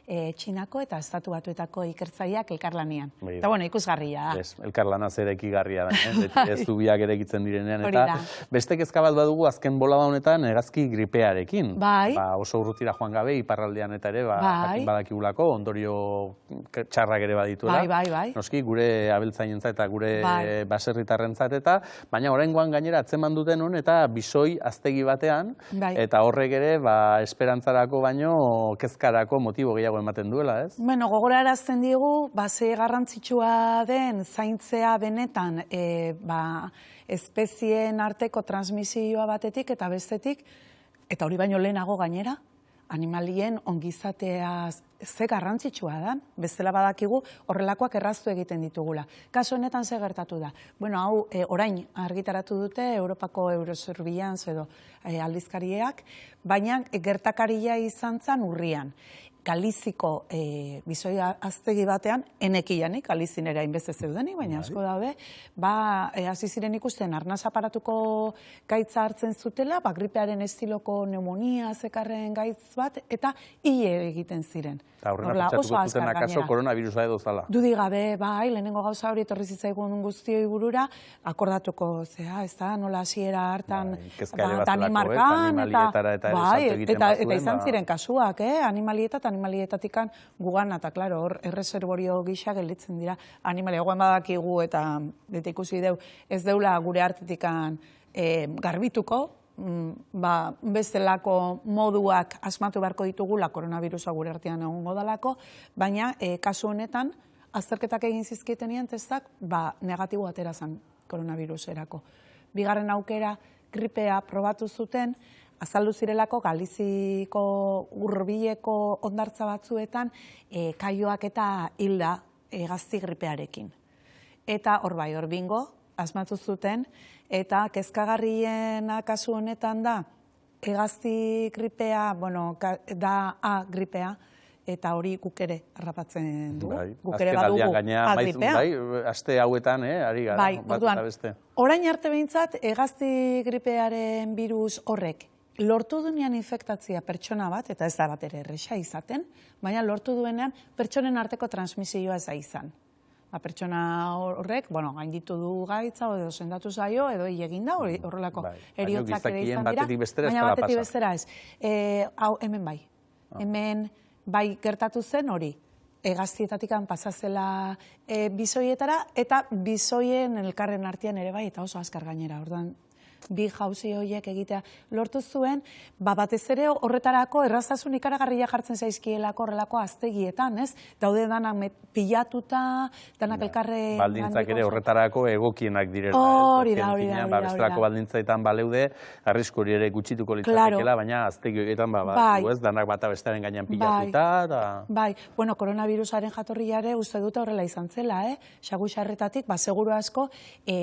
Txinako eta Estatu Batuetako ikertzaileak elkarlanean. Eta ikusgarria da. Elkarlana zer ekigarria da, ez du biak ere egitzen direnean. Eta beste kezka bat badugu azken bolada honetan hegazki gripearekin. Oso urrutira joan gabe, iparraldean eta ere, jakin badakigulako, ondorio txarrak ere badituela. Noski, gure abeltzainentzat eta gure baserritarrentzat eta, baina oraingoan gainera atzeman duten hon eta bisoi aztegi batean, eta horrek ere, esperantzarako baino kezkarako motibo gehiago ematen duela, ez? Gogorarazten digu, ze garrantzitsua den zaintzea benetan espezien arteko transmisioa batetik eta bestetik, eta hori baino lehenago gainera, animalien ongizatea ze garrantzitsua da, bestela badakigu horrelakoak erraztu egiten ditugula. Kasu honetan ze gertatu da. Hau orain argitaratu dute Europako Eurosurveillance edo aldizkariak, baina gertakaria izan zen urrian. Galiziko bizoi aztegi batean, enekianik, Galizin ere hainbeste zeudenik, baina asko daude, hasi ziren ikusten arnaz aparatuko gaitza hartzen zutela, gripearen estiloko pneumonia zekarren gaitz bat, eta hile egiten ziren. Eta horrela pentsatuko zuten akaso koronavirusa edo zala. Dudik gabe, lehenengo gauza hori etorri zitzaigun guztioi burura, akordatuko, ez da, nola hasiera hartan Danimarkan, eta izan ziren kasuak, animalietatik gugana, eta klaro, hor erreserborio gisa gelditzen dira animalia. Goen badakigu eta ikusi deu, ez deula gure artetikan garbituko, bestelako moduak asmatu beharko ditugula koronavirusa gure artean egongo dalako, baina kasu honetan, azterketak egin zizkietenean testak, negatibo atera zen koronaviruserako. Bigarren aukera, gripea probatu zuten, azaldu zirelako Galiziko hurbileko hondartza batzuetan kaioak eta hilda hegazti gripearekin. Eta hor hor bingo, asmatu zuten, eta kezkagarriena kasu honetan da, hegazti gripea, da A gripea, eta hori guk ere harrapatzen du. Guk ere badugu A gripea. Aste hauetan, ari gara, bat eta beste. Orain arte behintzat, hegazti gripearen virus horrek lortu duenean infektatzia pertsona bat, eta ez da bat ere erresa izaten, baina lortu duenean pertsonen arteko transmisioa ez da izan. Pertsona horrek, gainditu du gaitza, edo sendatu zaio, edo egin da, horrelako eriotzak ere izan dira, baina batetik bestera ez. Hau, hemen bai. Hemen bai gertatu zen hori, hegaztietatik pasazela bizoietara, eta bizoien elkarren artean ere bai, eta oso azkar gainera, orduan, bi jauzi horiek egitea lortu zuen, batez ere horretarako errazasun ikaragarria jartzen zaizkielako horrelako aztegietan, ez? Daude danak pilatuta, danak elkarre... Baldintzak ere horretarako egokienak direla. Hori da. Bestelako baldintzaetan baleude, arrisku hori ere gutxituko litzatekela, baina aztegi horietan danak bata bestearen gainean pilatuta. Bai, koronavirusaren jatorriare uste dute horrela izan zela, xaguxarretatik, seguru asko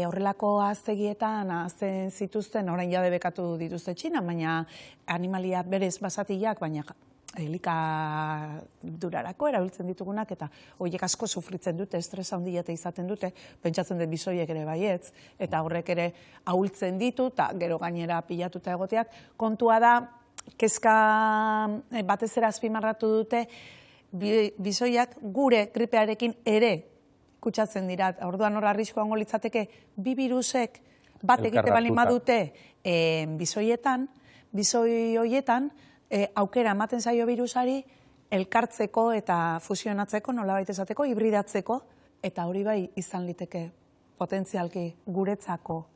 horrelako aztegietan azten zituzten, orain jade bekatu dituzte Txina, baina animalia berez basatiak, baina elikadurarako erabiltzen ditugunak, eta horiek asko sufritzen dute, estresa handiate izaten dute, pentsatzen dut bizoiek ere baietz, eta horrek ere ahultzen ditu, eta gero gainera pilatuta egoteak. Kontua da, kezka batez ere azpimarratu dute, bizoiak gure gripearekin ere kutsatzen dira. Orduan hor arriskua hango litzateke, bi virusek bat egite balin badute bizoietan, bizoi horietan aukera ematen zaio virusari elkartzeko eta fusionatzeko, nolabait esateko, hibridatzeko, eta hori bai izan liteke potentzialki guretzako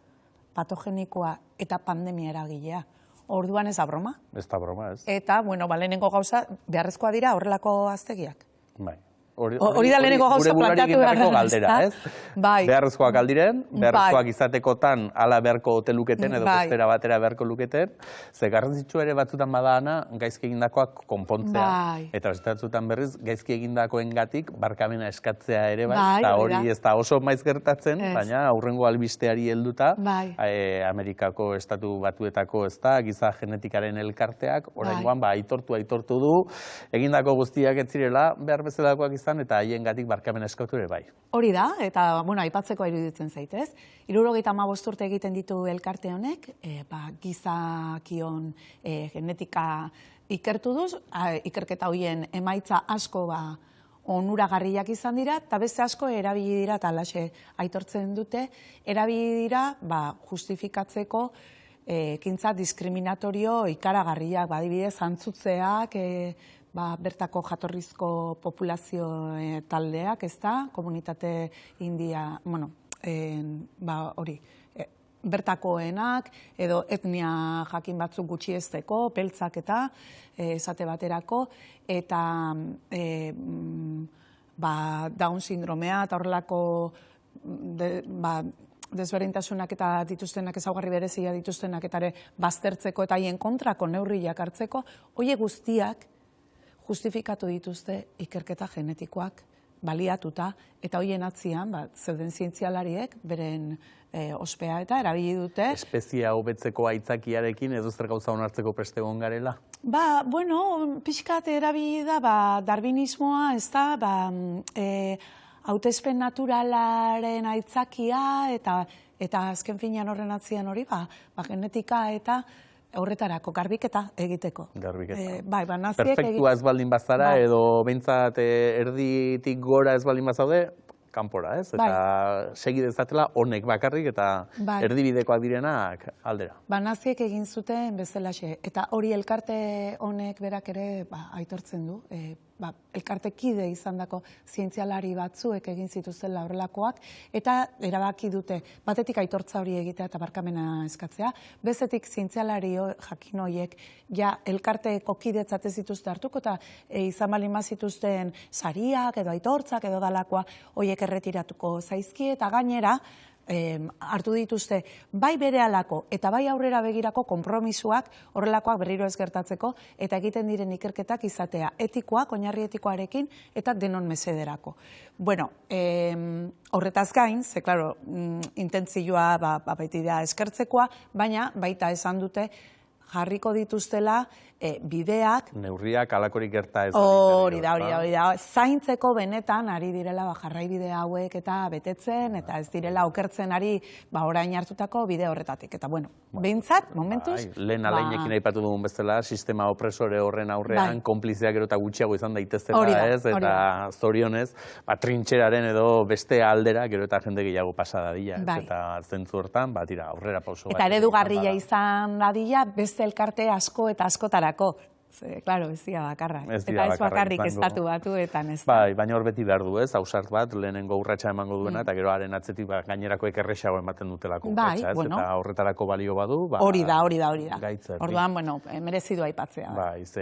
patogenikoa eta pandemia eragilea. Orduan ez da broma. Ez da broma, ez. Eta, lehenengo gauza, beharrezkoa dira horrelako aztegiak. Bai. Hori da lehenengo gauza planteatu behar da, ez? Beharrezkoak aldiren, beharrezkoak izatekotan ala beharko hoteluketen edo bestera batera beharko luketen, ze garrantzitsu ere batzutan badana gaizki egindakoak konpontzea. Eta bestatzutan berriz, gaizki egindakoengatik barkamena eskatzea ere bai, eta hori ez da oso maiz gertatzen, baina aurrengo albisteari helduta, Amerikako estatu batuetako ez da, giza genetikaren elkarteak, oraingoan aitortu du, egindako guztiak ez zirela, behar bezalakoak izan, eta haiengatik barkamena eskatu ere bai. Hori da, eta, aipatzeko iruditzen zaitez. 75 urte egiten ditu elkarte honek, gizakion genetika ikertu duz, ikerketa horien emaitza asko onuragarriak izan dira, eta beste asko erabili dira, eta alaxe aitortzen dute, erabili dira justifikatzeko ekintza diskriminatorio ikaragarriak, adibidez, antzutzeak, bertako jatorrizko populazio taldeak, ez da, komunitate india, hori, bertakoenak, edo etnia jakin batzuk gutxiesteko, peltzak eta esate baterako, eta Down sindromea eta horrelako desberdintasunak eta dituztenak, ezaugarri berezia dituztenak eta ere baztertzeko eta haien kontrako neurriak hartzeko, horiek guztiak justifikatu dituzte ikerketa genetikoak baliatuta, eta hoien atzian, zeuden zientzialariek, beren ospea eta erabili dute. Espezia hobetzeko aitzakiarekin edo zer gauza onartzeko preste egon garela? Bueno, pixkat erabili da, darwinismoa, ez da, hautespen naturalaren aitzakia, eta azken finean horren atzian hori, genetika eta horretarako, garbiketa egiteko. Garbiketa. Naziek perfektua ez baldin bazara, edo behintzat erditik gora ez baldin bazaude, kanpora, ez? Eta segi dezatela honek bakarrik eta erdibidekoak direnak aldera. Naziek egin zuten bezalaxe, eta hori elkarte honek berak ere aitortzen du. Elkarte kide izandako zientzialari batzuek egin zituztela horrelakoak, eta erabaki dute batetik aitortza hori egitea eta barkamena eskatzea, bezetik zientzialari jakin horiek elkarteko kidetzat ez dituzte hartuko, eta izan baldin bazituzten sariak edo aitortzak edo dalakoa horiek erretiratuko zaizki, eta gainera hartu dituzte bai berehalako eta bai aurrera begirako konpromisuak horrelakoak berriro ez gertatzeko, eta egiten diren ikerketak izatea etikoak, oinarri etikoarekin eta denon mesederako. Bueno, horretaz gain, ze klaro, intentzioa baiti da eskertzekoa, baina baita esan dute jarriko dituztela bideak. Neurriak alakorik gerta ez. Hori da. Zaintzeko benetan ari direla jarraibide hauek eta betetzen, eta ez direla okertzen ari orain hartutako bide horretatik. Eta bueno, behintzat, momentuz. Lehen aleinekin aipatu dugun bezala, sistema opresore horren aurrean, konpliziak gero eta gutxiago izan daitezela, ez? Eta zorionez, trintxeraren edo beste aldera gero eta jende gehiago pasa dadila. Eta zentzu hortan, tira, aurrera pauso. Eta eredugarria izan dadila, beste elkarte asko eta askotarako. Claro, ez dira bakarrak. Eta ez bakarrik estatu batuetan ez da. Baina hor beti behar du ez, ausart bat, lehenengo urratsa emango duena, eta gero haren atzetik gainerakoek erresago ematen dutelako urratsa, ez? Eta horretarako balio badu. Hori da. Orduan, bueno, merezidu aipatzea.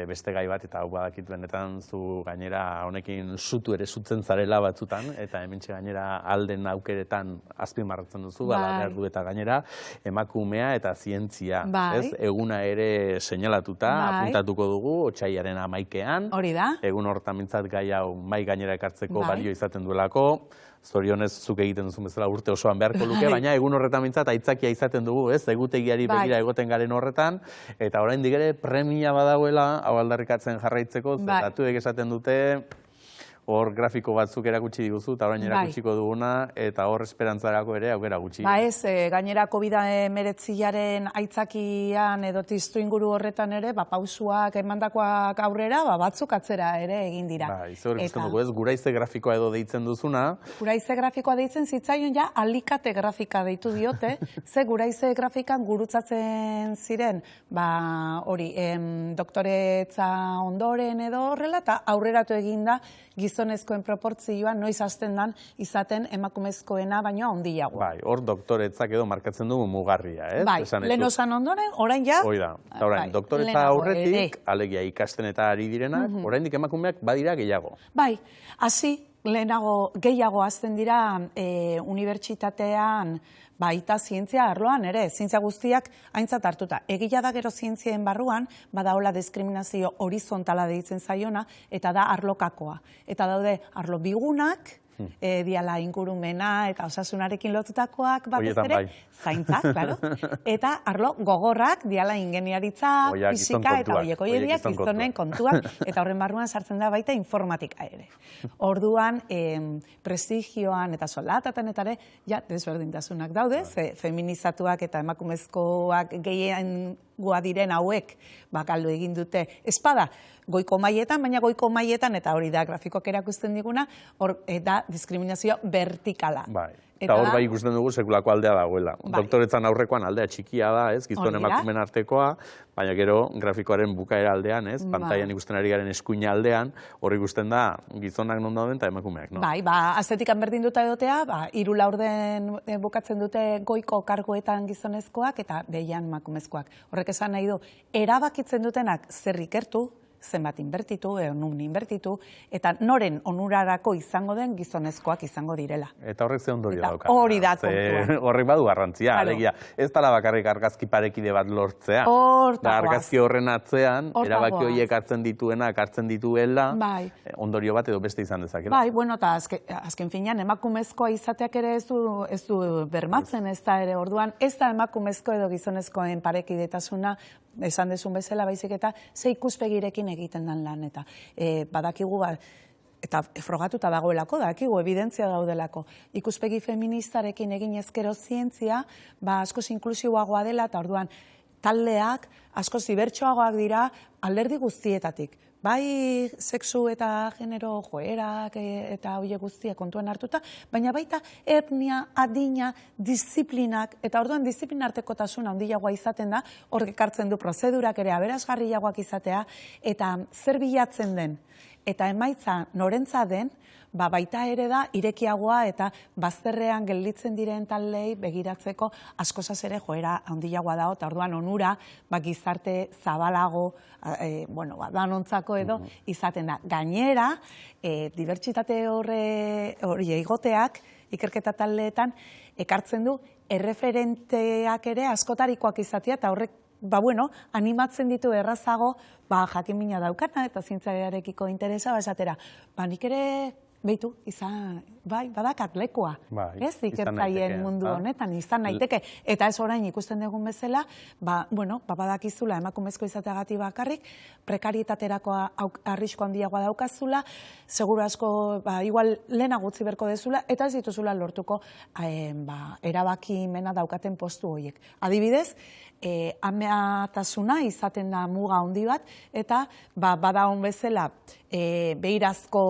Beste gai bat, eta hau badakit benetan zu gainera honekin sutu ere sutzen zarela batzutan, eta hementxe gainera alden aukeretan azpimarratzen duzu, behar du eta gainera emakumea eta zientzia, ez? Eguna ere seinalatuta, apuntatuko dugu, otsailaren 11ean. Hori da. Egun horretan mintzat gai hau mai gainera ekartzeko balio izaten duelako. Zorionez zuk egiten duzun bezala urte osoan beharko luke, baina egun horretan mintzat aitzakia izaten dugu, ez? Egutegiari begira egoten garen horretan, eta oraindik ere premia badagoela hau aldarrikatzen jarraitzeko, datuek esaten dute, hor grafiko batzuk erakutsi diguzu, eta orain erakutsiko duguna, eta hor esperantzarako ere aukera gutxi. Gainera COVID-19 aitzakian edo testuinguru horretan ere, pausuak emandakoak aurrera, batzuk atzera ere egin dira. Hor ikusten dugu ez, guraize grafikoa edo deitzen duzuna. Guraize grafikoa deitzen zitzaion alikate grafika deitu diote, ze guraize grafikan gurutzatzen ziren, hori, doktoretza ondoren edo horrela, eta aurreratu eginda gizonezkoen proportzioan noiz hasten dan izaten emakumezkoena baino handiago. Hor doktoretzak edo markatzen dugu mugarria, ez? Lehen osan ondoren, orain ja. Hoi da, eta orain, doktoretza aurretik, alegia ikasten eta ari direnak, oraindik emakumeak badira gehiago. Hasi, lehenago gehiago azten dira unibertsitatean, baita zientzia arloan ere, zientzia guztiak aintzat hartuta. Egia da gero zientzien barruan, badaola diskriminazio horizontala deitzen zaiona, eta da arlokakoa. Eta daude arlo bigunak, diala ingurumena eta osasunarekin lotutakoak batez ere, zaintzak, claro. Eta arlo gogorrak, diala ingeniaritza, fisika eta horiek gizonen kontuak, eta horren barruan sartzen da baita informatika ere. Orduan, prestigioan eta soldatatan eta ere, desberdintasunak daude, feminizatuak eta emakumezkoak gehien diren hauek bakaldu egin dute espada goiko mailetan, baina goiko mailetan, eta hori da grafikoak erakusten diguna, hor da diskriminazio vertikala. Eta hor ikusten dugu sekulako aldea dagoela. Doktoretzan aurrekoan aldea txikia da, ez, gizon emakumen artekoa, baina gero grafikoaren bukaera aldean, ez, pantailan ikusten ari garen eskuina aldean, hor ikusten da gizonak non dauden eta emakumeak, no? Aztetikan berdin duta edotea, 3 bukatzen dute goiko kargoetan gizonezkoak eta behian emakumezkoak. Horrek esan nahi du, erabakitzen dutenak zer ikertu, zenbat inbertitu, nun inbertitu, eta noren onurarako izango den gizonezkoak izango direla. Eta horrek ze ondorio dauka. Hori da kontua. Horrek badu garrantzia, alegia. Ez dela bakarrik argazki parekide bat lortzea. Argazki horren atzean, erabaki horiek hartzen dituela, ondorio bat edo beste izan dezakela. Bai, bueno, eta azken finean, emakumezkoa izateak ere ez du bermatzen, ez da ere orduan, ez da emakumezko edo gizonezkoen parekidetasuna, esan dezun bezala baizik eta ze ikuspegirekin egiten den lan, eta badakigu eta frogatuta dagoelako, dakigu, evidentzia daudelako. Ikuspegi feministarekin egin ezkero zientzia, askoz inklusiboagoa dela, eta orduan taldeak askoz dibertsoagoak dira alderdi guztietatik. Bai sexu eta genero joerak eta horiek guztiak kontuan hartuta, baina baita etnia, adina, disiplinak, eta orduan disiplinartekotasuna handiagoa izaten da, horrek ekartzen du prozedurak ere aberasgarriagoak izatea, eta zer bilatzen den, eta emaitza norentza den, baita ere da irekiagoa eta bazterrean gelditzen diren taldei begiratzeko askozaz ere joera handiagoa dago, eta orduan onura gizarte zabalago, danontzako edo izaten da. Gainera, dibertsitate hori egoteak, ikerketa taldeetan, ekartzen du erreferenteak ere askotarikoak izatea, eta horrek animatzen ditu errazago jakin-mina daukana eta zientziarekiko interesa, esatera, nik ere behitu, badakat lekua, ez ikertzaien mundu honetan, izan naiteke, eta ez orain ikusten dugun bezala, badakizula emakumezko izateagatik bakarrik, prekarietaterako arrisko handiagoa daukazula, seguru asko, igual lehenago utzi berko dezula, eta ez dituzula lortuko erabakimena daukaten postu horiek. Adibidez, ameatasuna izaten da muga handi bat, eta bada hon bezala beirazko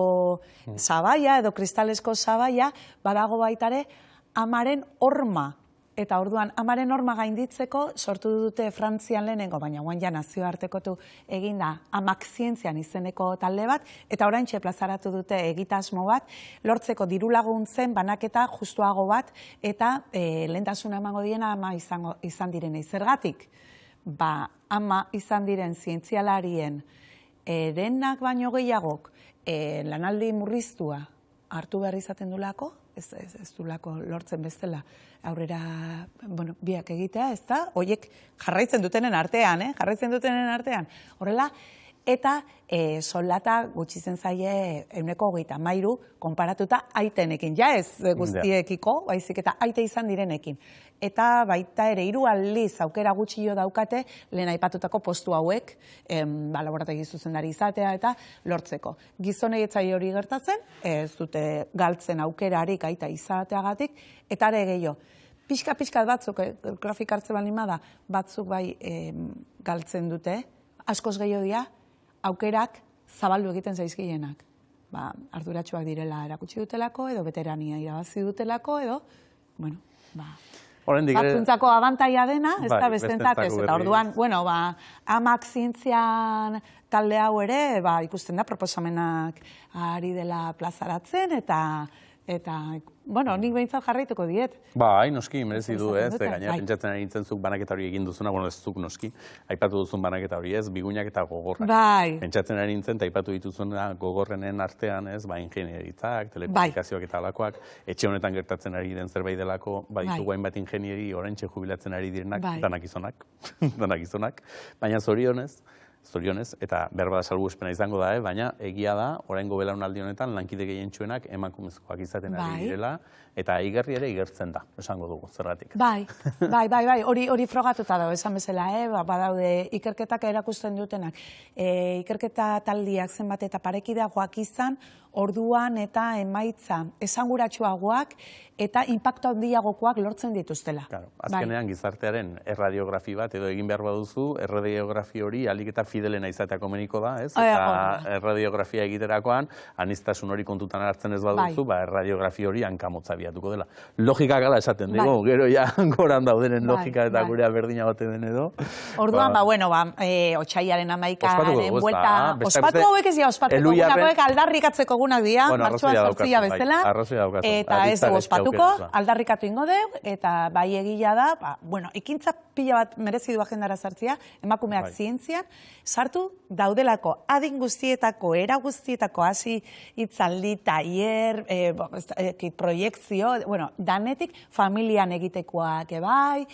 sabaia edo kristalesko sabaia, badago baitare amaren horma. Eta orduan, amaren horma gainditzeko sortu dute Frantzian lehenengo, baina guan ja nazioartekotu eginda amak zientzian izeneko talde bat, eta oraintxe plazaratu dute egitasmo bat, lortzeko diru laguntzen banaketa justuago bat, eta lehentasuna emango diena ama izan direnei. Zergatik, ama izan diren zientzialarien erenak baino gehiagok lanaldi murriztua hartu behar izaten dulako, ez dulako lortzen bestela aurrera biak egitea, ez da? Horiek jarraitzen dutenen artean, horrela, eta soldata gutxitzen zaie 130 konparatuta aitenekin, ja ez guztiekiko, baizik eta aite izan direnekin. Eta baita ere 3 aldiz aukera gutxio daukate lehen aipatutako postu hauek, laborategi zuzendari izatea eta lortzeko. Gizonei etzai hori gertatzen, ez dute galtzen aukerarik aita izateagatik, eta ere gehiago. Pixka batzuk, grafik hartze balimada, batzuk bai galtzen dute, askoz gehiago dira, aukerak zabaldu egiten zaizkienak. Arduratsuak direla erakutsi dutelako, edo veterania irabazi dutelako, edo, batzuntzako abantaia dena, ez da bestentzat ez. Eta orduan, amak zientzian talde hau ere, ikusten da proposamenak ari dela plazaratzen, eta, nik behintzat jarraituko diet. Noski, merezi du, ez, gainera pentsatzen ari nintzen zuk banaketa hori egin duzuna, ez zuk noski, aipatu duzun banaketa hori, ez, bigunak eta gogorrak. Pentsatzen ari nintzen, eta aipatu dituzuna gogorrenen artean, ez, ingenieritzak, telekomunikazioak eta alakoak, etxe honetan gertatzen ari den zerbait delako, ditugu hainbat ingenieri oraintxe jubilatzen ari direnak, danak gizonak, baina zorionez, eta berbada salbuespena izango da, baina egia da, oraingo belaunaldi honetan lankide gehientsuenak emakumezkoak izaten ari direla, eta igerri ere igertzen da, esango dugu, zergatik. Bai, hori frogatuta dago, esan bezala, badaude ikerketak erakusten dutenak. Ikerketa taldiak zenbat eta parekideagoak izan, orduan eta emaitza esanguratsuagoak eta inpaktu handiagokoak lortzen dituztela. Azkenean gizartearen erradiografi bat edo egin behar baduzu, erradiografi hori ahalik eta fidelena izatea komeniko da, ez? Eta erradiografia egiterakoan, aniztasun hori kontutan hartzen ez baduzu, erradiografia hori hankamotza biatuko dela. Logika gala esaten dugu, gero ja goran daudenen logika eta gurea berdina baten den edo. Orduan, otsaiaren 11aren buelta, ospatu hauek ez dira ospatuko, gunakoek aldarrikatzeko egunak dira, martxoa 8 bezala, eta ez dugu ospatuko, aldarrikatu ingo deu, eta bai egila da, ekintza pila bat merezi du agendara sartzea, emakumeak zientzian, sartu daudelako adin guztietako, era guztietako, hasi hitzaldi, tailer, proiektzio, danetik familian egitekoak ebai,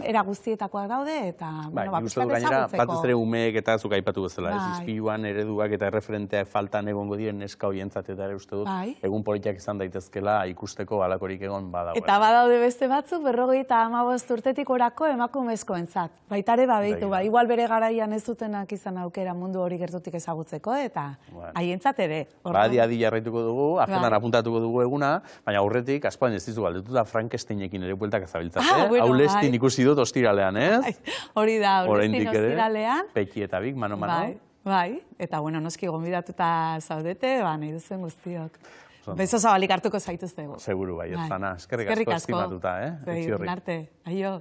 era guztietakoak daude, eta pixkat ezagutzeko. Batez ere umeek eta zuk aipatu bezala, izpiluan ereduak eta referenteak faltan egongo diren neska horientzat eta ere uste dut, egun politiak izan daitezkela ikusteko halakorik egon badago. Eta badaude beste batzuk, 55 urtetik orako emakumezkoentzat. Baitare badeitu, igual bere garaian ez dutenak izan aukera mundu hori gertutik ezagutzeko, eta haientzat ere. Adi jarraituko dugu, agendan apuntatuko dugu eguna, baina aurretik, aspaldian ez dizu galdetuta Frankensteinekin ere bueltak azabiltzate. Aulestin ikusi dut ostiralean, ez? Hori da, aulestin ostiralean. Peki eta Bik, mano. Bai, eta noski gonbidatuta zaudete, nahi duzen guztiok. Bezo zabalik hartuko zaituztego. Seguru bai, Otzana. Eskerrik asko estimatuta, Egun arte, aio.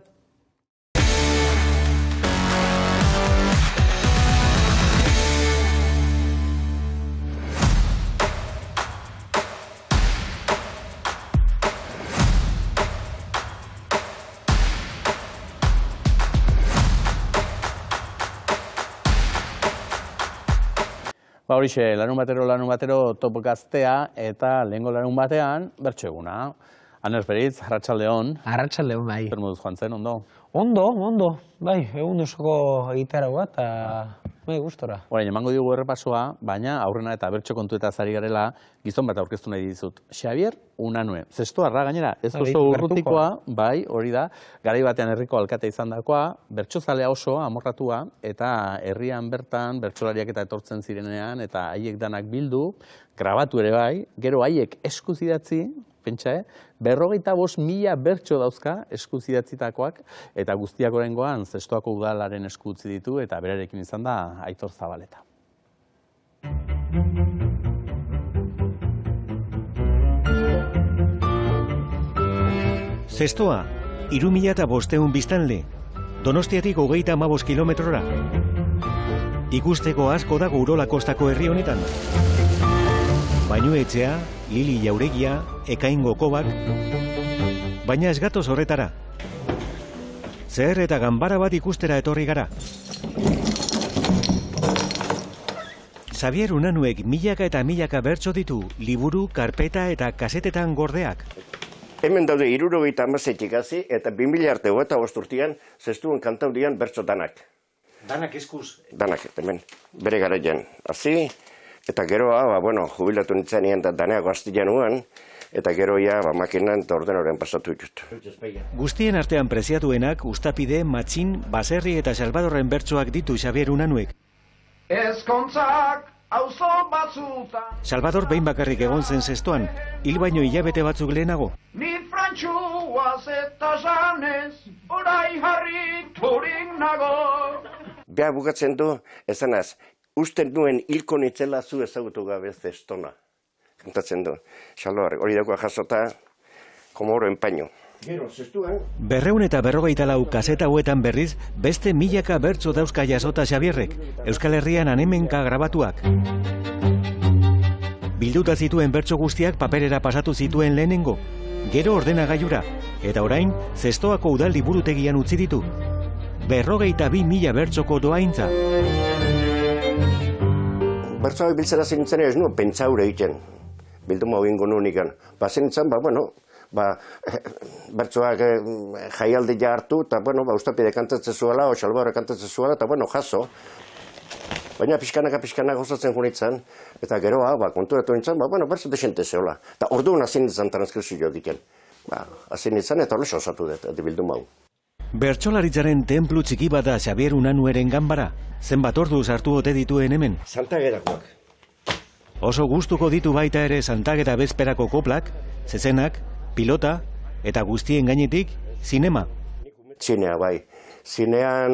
Horixe, larun batero top gaztea eta lehengo larun batean bertso eguna. Aner Beritz, Arratsaldeon. Arratsaldeon, bai. Zer moduz joan zen, ondo? Ondo. Bai, egun osoko egitaragoa eta bai, gustora. Orain, emango diogu errepasoa, baina aurrena eta bertso kontuetaz ari garela, gizon bat aurkeztu nahi dizut. Xabier Unanue. Zestoarra gainera, ez oso urrutikoa, bai, hori da, garai batean herriko alkate izan dakoa, bertsozalea oso amorratua, eta herrian bertan bertsolariak eta etortzen zirenean, eta haiek danak bildu, grabatu ere bai, gero haiek eskuz idatzi, pentsa, 55.000 bertso dauzka eskuz idatzitakoak, eta guztiak oraingoan Zestoako udalaren esku utzi ditu, eta berarekin izan da Aitor Zabaleta. Zestoa, 3.500 biztanle, Donostiatik 35 kilometrora. Ikusteko asko dago Urola kostako herri honetan. Bainuetxea, Lili Jauregia, Ekaingo Kobak, baina ez gatoz horretara. Zer eta ganbara bat ikustera etorri gara. Xabier Unanuek milaka eta milaka bertso ditu, liburu, karpeta eta kasetetan gordeak. Hemen daude 77 hasi eta 2000 arte 25 urtean Zestuen kantaurian bertso danak. Danak eskuz? Danak, hemen, bere garaian. Hasi, eta geroa, jubilatu nintzenean da daneago hastian uan, eta geroia makinan eta ordenoren pasatu ditut. Guztien artean preziatuenak, Ustapide, Matxin, Baserri eta Salvadorren bertsoak ditu Xabier Unanuek. Ezkontzak auzo batzuta. Salvador behin bakarrik egon zen Zestoan, hil baino hilabete batzuk lehenago. Ni frantxuaz eta zanez, orai harriturik nago. Beha bukatzen du, esanaz, usten nuen hilko nitzela zu ezagutu gabe Zestona. Kantatzen du. Xaloar, hori dagoa jasota, komoro enpaino. Gero, Zestuan... 254 kaseta hauetan berriz, beste milaka bertso dauzka jasota Xabierrek, Euskal Herrian anemenka grabatuak. Bilduta zituen bertso guztiak paperera pasatu zituen lehenengo, gero ordenagailura, eta orain, Zestoako udal liburutegian utzi ditu. 52.000 bertsoko doaintza. Bertsoak biltzera zintzen ez nuen pentsaure egiten. Bilduma hau ingo nuen ikan. Zintzen, bertsoak jaialdia hartu, eta Ustapide kantatzen zuela, o Salvador kantatzen zuela, eta jaso. Baina pixkanaka gozatzen junitzen, eta geroa, konturatu nintzen, bertso desente zeola. Eta orduan hasi nintzen transkripzio egiten. Hasi nintzen, eta horrez osatu dut, bilduma hau. Bertsolaritzaren tenplu txiki bat da Xabier Unanueren ganbara. Zenbat orduz hartu ote dituen hemen? Santagerakoak. Oso gustuko ditu baita ere Santagera bezperako koplak, zezenak, pilota, eta guztien gainetik, zinema. Zinea, bai. Zinean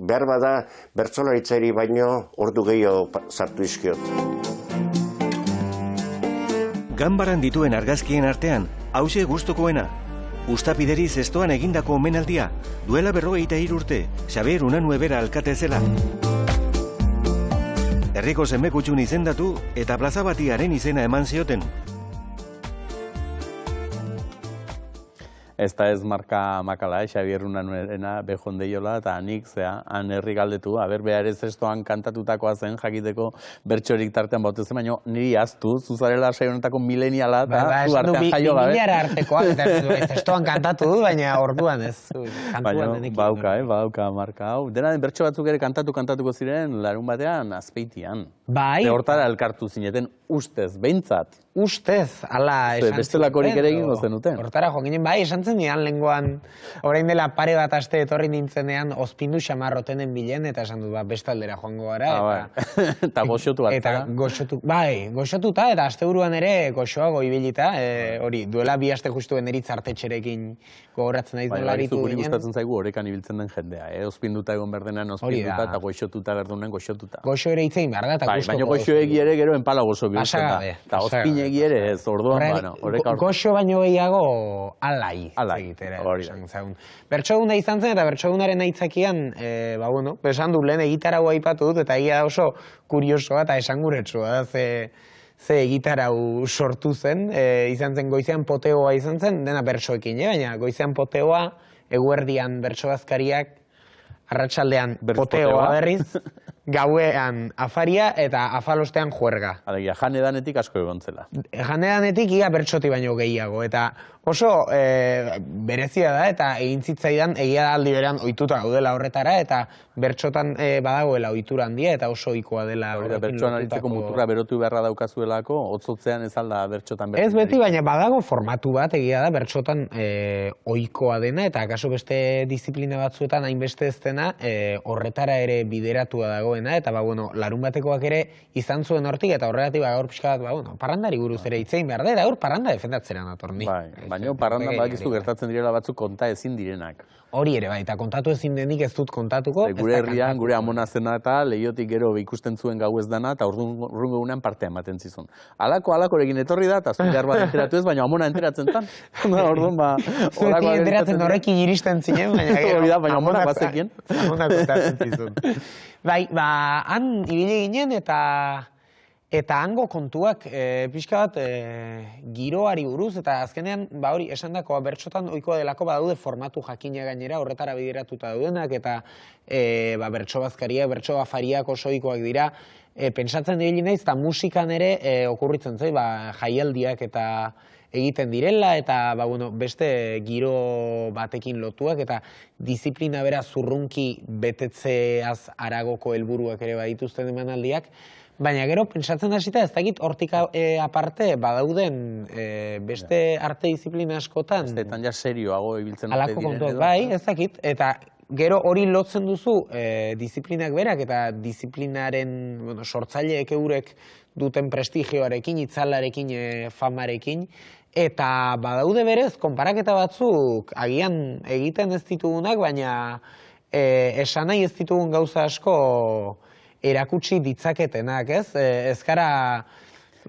behar bada bertsolaritzari baino ordu gehiago sartu izkiot. Ganbaran dituen argazkien artean, hauxe gustukoena. Ustapideri Zestoan egindako omenaldia, duela 53 urte, Xabier Unanue bera alkate zela. herriko zenbekutxun izendatu eta plaza bati haren izena eman zioten. Ez da ez marka makala, Xabier Unanuerena bejondeiola, eta nik, han herri galdetu, behar ez zestoan kantatutakoa zen, jakiteko bertxorik tartean bautezen, baina niri aztu, zuzarela saionetako mileniala, eta zu artean jaio gabe. Miliara artekoa, eta zestoan kantatu du, baina orduan ez. Baina, badauka marka hau. Dena den bertxo batzuk ere kantatuko ziren, larun batean, Azpeitian. Bai. Hortara elkartu zineten, ustez, behintzat. Ustez, ala esan zen. Bestelakorik ere egin zenuten. Hortara jo ginen, bai, esan zen nian lehengoan, orain dela pare bat aste etorri nintzenean, ospindu xamarrotenen bilen, eta esan dut, bestaldera joango gara. Eta goxotu bat. Eta goxotuta, eta asteburuan ere goxoago ibilita, hori, duela bi aste justuen eritz artetxerekin gogoratzen nahi duela aritu ginen. ginen. Gustatzen zaigu horekan ibiltzen den jendea, ospinduta egon berdenan, ospinduta, eta goxotuta berdunen goxotuta. Goxo ere hitzein behar da, eta guztoko. Baina goxoegi ere gero enpala gozo bihurtzen da. Eta ospinegi ere ez, orduan, goxo baino gehiago alai. Bertxoguna izan zen, eta bertxogunaren aitzakian, esan du lehen egitarau aipatu dut, eta egia oso kuriosoa eta esanguretsua, ze egitarau sortu zen, izan zen goizean poteoa izan zen, dena bertsoekin, baina goizean poteoa, eguerdian bertsobazkariak, arratsaldean poteoa berriz, gauean afaria eta afalostean juerga. Alegia, janedanetik asko egon zela. Janedanetik ia bertxoti baino gehiago, eta oso berezia da, eta egin zitzaidan egia da aldi berean ohituta gaudela horretara, eta bertxotan badagoela ohitura handia, eta oso ohikoa dela. Bertxoan aritzeko muturra berotu beharra daukazuelako, hotzotzean ez alda bertxotan bertxotan. Ez beti, baina badago formatu bat egia da bertxotan ohikoa dena, eta akaso beste disiplina batzuetan hainbeste ez dena horretara ere bideratua dagoena, eta larun batekoak ere izan zuen hortik, eta horregatik gaur pixka bat, parrandari buruz ere hitzein behar da, eta gaur parranda defendatzera nator ni. Baina parrandan badakizu gertatzen direla batzuk konta ezin direnak. Hori ere, eta kontatu ezin denik ez dut kontatuko. Gure herrian, gure amona zena eta lehiotik gero ikusten zuen gau ez dana, eta urrungo egunean parte ematen zizun. Alakorekin etorri da, eta zuen bat enteratu ez, baina amona enteratzen tan. Orduan, zuetik enteratzen horrekin iristen zinen, baina amona bazekien. Amona kontatzen zizun. Bai, han ibili ginen, eta hango kontuak pixka bat giroari buruz, eta azkenean hori esandakoa bertsotan ohikoa delako badaude formatu jakina gainera horretara bideratuta daudenak, eta bertso bazkariak, bertso afariak oso ohikoak dira, pentsatzen dira naiz, eta musikan ere okurritzen zoi, jaialdiak eta egiten direla, eta beste giro batekin lotuak, eta disiplina bera zurrunki betetzeaz aragoko helburuak ere badituzten emanaldiak, baina gero, pentsatzen hasita, ez dakit hortik aparte badauden beste arte disiplina askotan. Bestetan ja serioago ibiltzen alako kontuak, bai, ez dakit, eta gero hori lotzen duzu disiplinak berak, eta disiplinaren sortzaileek eurek duten prestigioarekin, itzalarekin, famarekin, eta badaude berez, konparaketa batzuk agian egiten ez ditugunak, baina esan nahi ez ditugun gauza asko erakutsi ditzaketenak, ez?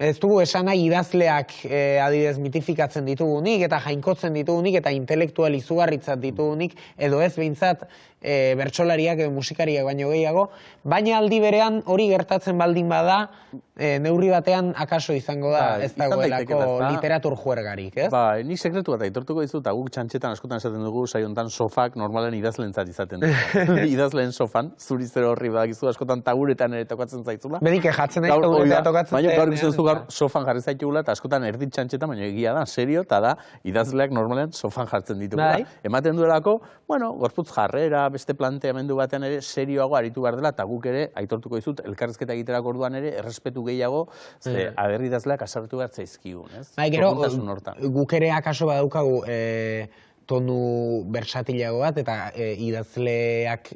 Ez dugu esan nahi idazleak adidez mitifikatzen ditugunik, eta jainkotzen ditugunik, eta intelektual izugarritzat ditugunik, edo ez behintzat bertsolariak edo musikariak baino gehiago, baina aldi berean hori gertatzen baldin bada, neurri batean akaso izango da ez dagoelako literatur juergarik, ez? Nik sekretu bat aitortuko dizut, guk txantxetan askotan esaten dugu, saiontan sofak normalen idazlentzat izaten dugu. Idazleen sofan, zuri zero horri badakizu askotan taburetan ere tokatzen zaitzula. Bedik ejatzen nahi taburetan tokatzen. Baina gaur ikusten zu gaur sofan jarri zaitugula, eta askotan erdit txantxetan, baina egia da, serio, eta da, idazleak normalen sofan jartzen ditugula. Ematen duelako, gorputz jarrera, beste planteamendu batean ere serioago aritu behar dela, eta guk ere, aitortuko dizut, elkarrezketa egiterako orduan ere, errespetu gehiago, aberri idazleak asartu behar zaizkigun, ez? Gero, guk ere akaso badaukagu tonu bersatilago bat, eta idazleak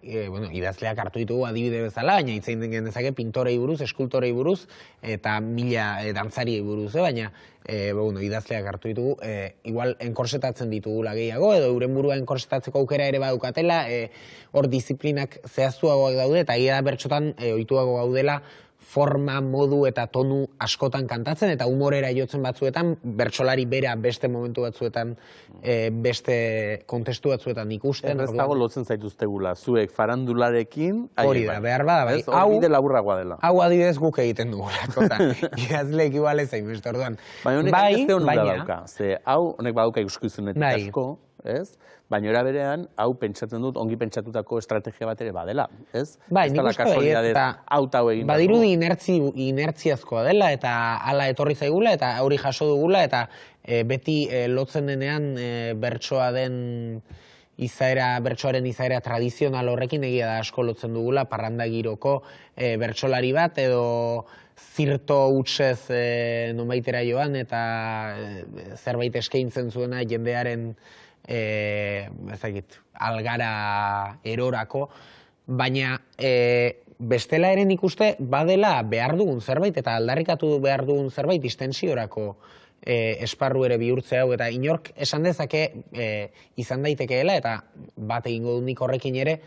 hartu ditugu adibide bezala, baina hitzein den genezake pintorei buruz, eskultorei buruz, eta mila dantzariei buruz, baina idazleak hartu ditugu, igual enkorsetatzen ditugula gehiago, edo euren burua enkorsetatzeko aukera ere badukatela, hor disiplinak zehaztuagoak daude, eta egia da bertsotan ohituago gaudela forma, modu eta tonu askotan kantatzen, eta humorera jotzen batzuetan, bertsolari bera beste momentu batzuetan, beste kontestu batzuetan ikusten. Erreztago lotzen zaituztegula, zuek farandularekin, hori da, behar bada, bai. Hau bide laburragoa dela. Hau adibidez guk egiten dugula, idazleek igual ez zain beste orduan. Baina honek beste honura dauka, ze hau honek badauka ikuskizunetik asko, ez? Baina era berean, hau pentsatzen dut, ongi pentsatutako estrategia bat ere badela, ez? Bai, nik uste baiet, eta badirudi inertziazkoa dela, eta hala etorri zaigula, eta hori jaso dugula, eta beti lotzen denean bertsoaren izaera tradizional horrekin egia da asko lotzen dugula, parranda giroko bertsolari bat, edo zirto hutsez nonbaitera joan, eta zerbait eskaintzen zuena jendearen algara erorako, baina bestela ere nik uste badela behar dugun zerbait, eta aldarrikatu behar dugun zerbait distentsiorako esparru ere bihurtzea hau, eta inork esan dezake izan daitekeela, eta bat egingo du nik horrekin ere,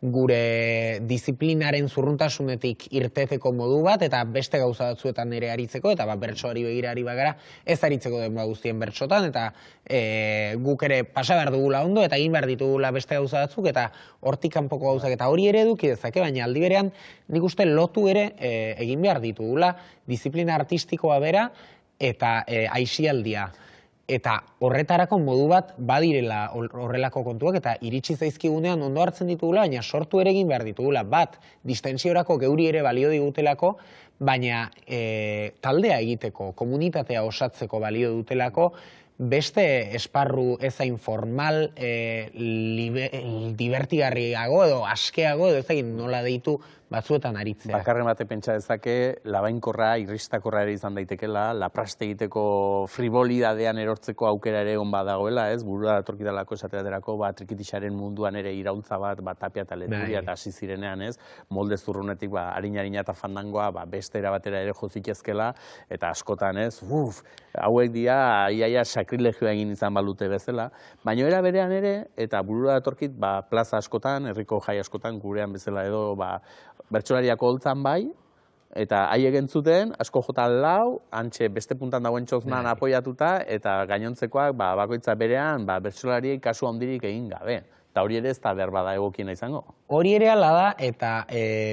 gure disiplinaren zurruntasunetik irteteko modu bat, eta beste gauza batzuetan ere aritzeko, eta bertsoari begirari bagara, ez aritzeko denbora guztien bertsotan, eta guk ere pasa behar dugula ondo, eta egin behar ditugula beste gauza batzuk, eta hortik kanpoko gauzak, eta hori ere eduki dezake, baina aldi berean nik uste lotu ere egin behar ditugula disiplina artistikoa bera, eta aisialdia. Eta horretarako modu bat badirela horrelako kontuak, eta iritsi zaizkigunean ondo hartzen ditugula, baina sortu ere egin behar ditugula. Bat, distentsiorako geuri ere balio digutelako, baina taldea egiteko, komunitatea osatzeko balio dutelako, beste esparru ezain formal, divertigarriago edo askeago, edo ezagin nola deitu batzuetan aritzea. Bakarren bate pentsa dezake, labainkorra, irristakorra ere izan daitekela, lapraste egiteko fribolidadean erortzeko aukera ere on badagoela, ez? Burura datorkitalako esateaterako, trikitixaren munduan ere iraultza bat, tapia eta leturia eta hasi zirenean, ez? Molde zurrunetik, harina eta fandangoa, beste erabatera ere jozitezkela, eta askotan, ez? Hauek dia, iaia sakrilegioa egin izan balute bezala, baina era berean ere, eta burura datorkit, plaza askotan, herriko jai askotan, gurean bezala edo, bertsolariako holtzan bai, eta haiek entzuten, asko jota lau, antxe beste puntan dagoen txoznan apoiatuta, eta gainontzekoak bakoitza berean bertsolariei kasu handirik egin gabe. Eta hori ere ez da behar bada egokiena izango. Hori ere ala da, eta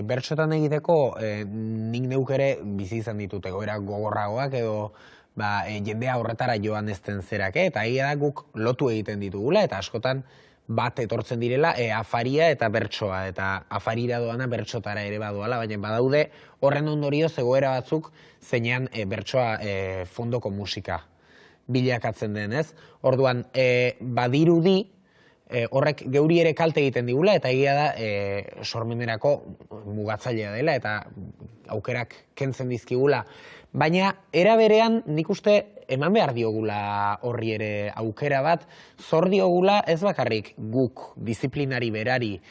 bertsotan egiteko nik neuk ere bizi izan ditut egoera gogorragoak edo jendea horretara joan ezten zerak, eta egia da guk lotu egiten ditugula, eta askotan bat etortzen direla afaria eta bertsoa, eta afarira doana bertsotara ere badoala, baina badaude horren ondorio zegoera batzuk zeinean bertsoa fondoko musika bilakatzen denez. Orduan, badirudi horrek geuri ere kalte egiten digula, eta egia da sormenerako mugatzailea dela, eta aukerak kentzen dizkigula. Baina, era berean, nik uste eman behar diogula horri ere aukera bat, zor diogula ez bakarrik guk disiplinari berari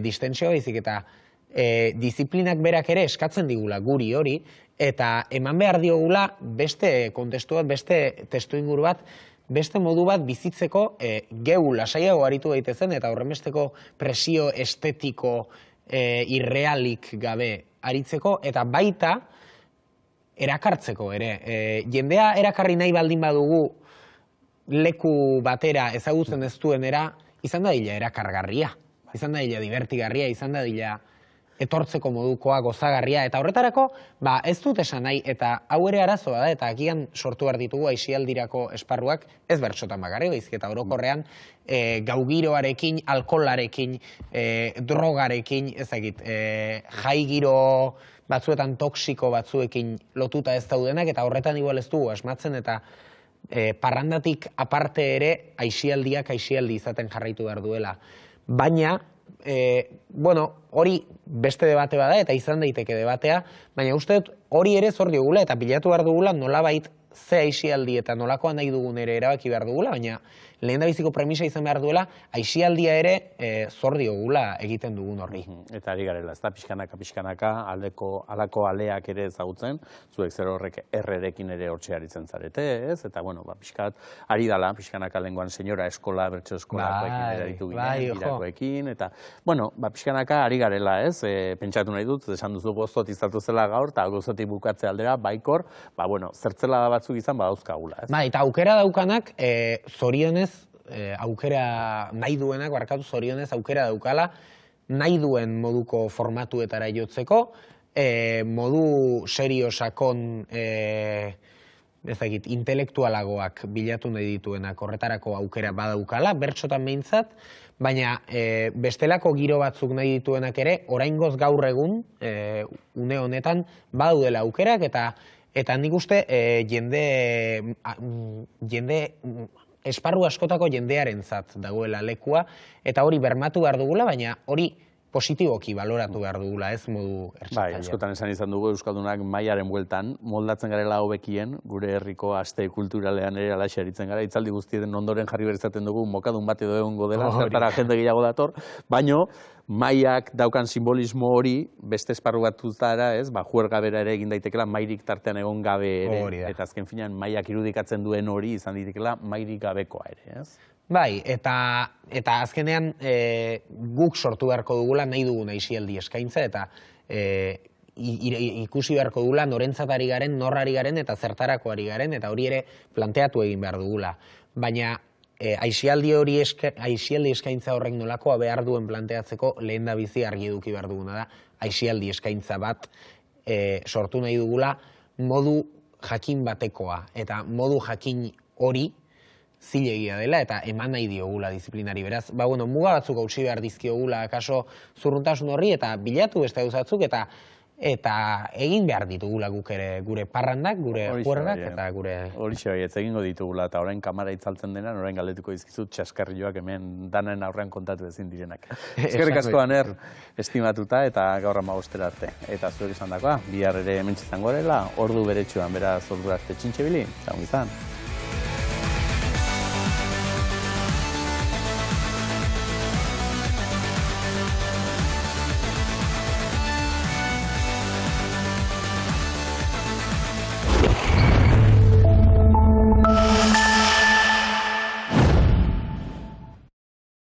distentsio baizik, eta disiplinak berak ere eskatzen digula guri hori, eta eman behar diogula beste kontestu bat, beste testu inguru bat, beste modu bat bizitzeko geu lasaiago aritu daitezen, eta horrenbesteko presio estetiko irrealik gabe aritzeko, eta baita erakartzeko ere. Jendea erakarri nahi baldin badugu leku batera ezagutzen ez duenera, izan da dila erakargarria, izan da dila divertigarria, izan da dila etortzeko modukoa, gozagarria, eta horretarako, ez dut esan nahi, eta hau ere arazoa da, eta agian sortu behar ditugu aisialdirako esparruak, ez bertsotan bakarrik, baizik eta orokorrean gaugiroarekin, alkoholarekin, drogarekin, ezagit, jai giro batzuetan toksiko batzuekin lotuta ez daudenak, eta horretan igual ez dugu asmatzen, eta parrandatik aparte ere aisialdiak aisialdi izaten jarraitu behar duela. Baina, hori beste debate bada, eta izan daiteke debatea, baina uste dut hori ere zor diogula, eta bilatu behar dugula nolabait ze aisialdi eta nolakoa nahi dugun ere erabaki behar dugula, baina lehendabiziko premisa izan behar duela, aisialdia ere zor diogula egiten dugun horri. Eta ari garela, ez da, pixkanaka, alako aleak ere ezagutzen, zuek zer horrek errerekin ere hortxe aritzen zarete, ez? Eta, bueno, pixkat, ari dala, pixkanaka lenguan senyora eskola, bertso eskolakoekin ere aritu ginen, irakoekin, eta, bueno, pixkanaka ari garela, ez? Pentsatu nahi dut, esan duzu gozot izatu zela gaur, eta gozotik bukatze aldera, baikor, bueno, zertzela batzuk izan badauzkagula, ez? Eta aukera daukanak, zorionez, aukera nahi duenak, barkatu zorionez, aukera daukala, nahi duen moduko formatuetara jotzeko, modu serio sakon, ezagit, intelektualagoak bilatu nahi dituenak horretarako aukera badaukala, bertsotan behintzat, baina bestelako giro batzuk nahi dituenak ere, oraingoz gaur egun, une honetan, badaudela aukerak, eta nik uste jende esparru askotako jendearentzat dagoela lekua, eta hori bermatu behar dugula, baina hori positiboki baloratu behar dugula, ez modu ertxatzailea. Askotan esan izan dugu Euskaldunak mailaren bueltan, moldatzen garela hobekien, gure herriko aste kulturalean ere alaxe aritzen gara, hitzaldi guztieten ondoren jarri berrizaten dugu, mokadun bat edo egongo dela, zertara jende gehiago dator, baino, mailak daukan simbolismo hori, beste esparru batuzara, ez, juerga bera ere egin daitekela, mairik tartean egon gabe ere, eta azken finean mailak irudikatzen duen hori izan daitekela, mairik gabekoa ere, ez? Bai, eta azkenean guk sortu beharko dugula nahi dugun aisialdi eskaintza, eta ikusi beharko dugula norentzat ari garen, norrari garen, eta zertarako ari garen, eta hori ere planteatu egin behar dugula. Baina aisialdi eskaintza horrek nolakoa behar duen planteatzeko lehendabizi argi eduki behar duguna da, aisialdi eskaintza bat sortu nahi dugula modu jakin batekoa, eta modu jakin hori zilegia dela eta eman nahi diogula disiplinari. Beraz, muga batzuk hautsi behar dizkiogula akaso zurruntasun horri eta bilatu beste gauzatzuk eta egin behar ditugula guk ere gure parrandak, gure juergak eta gure... Horixe bai, ez egingo ditugula eta orain kamara itzaltzen denan, orain galdetuko dizkizut txaskarrioak hemen danen aurrean kontatu ezin direnak. Eskerrik asko Aner, estimatuta eta gaur 15 arte. Eta zuek izan dakoa, bihar ere hementxe izango garela, ordu beretsuan, beraz ordu arte txintxe bili, zaun izan.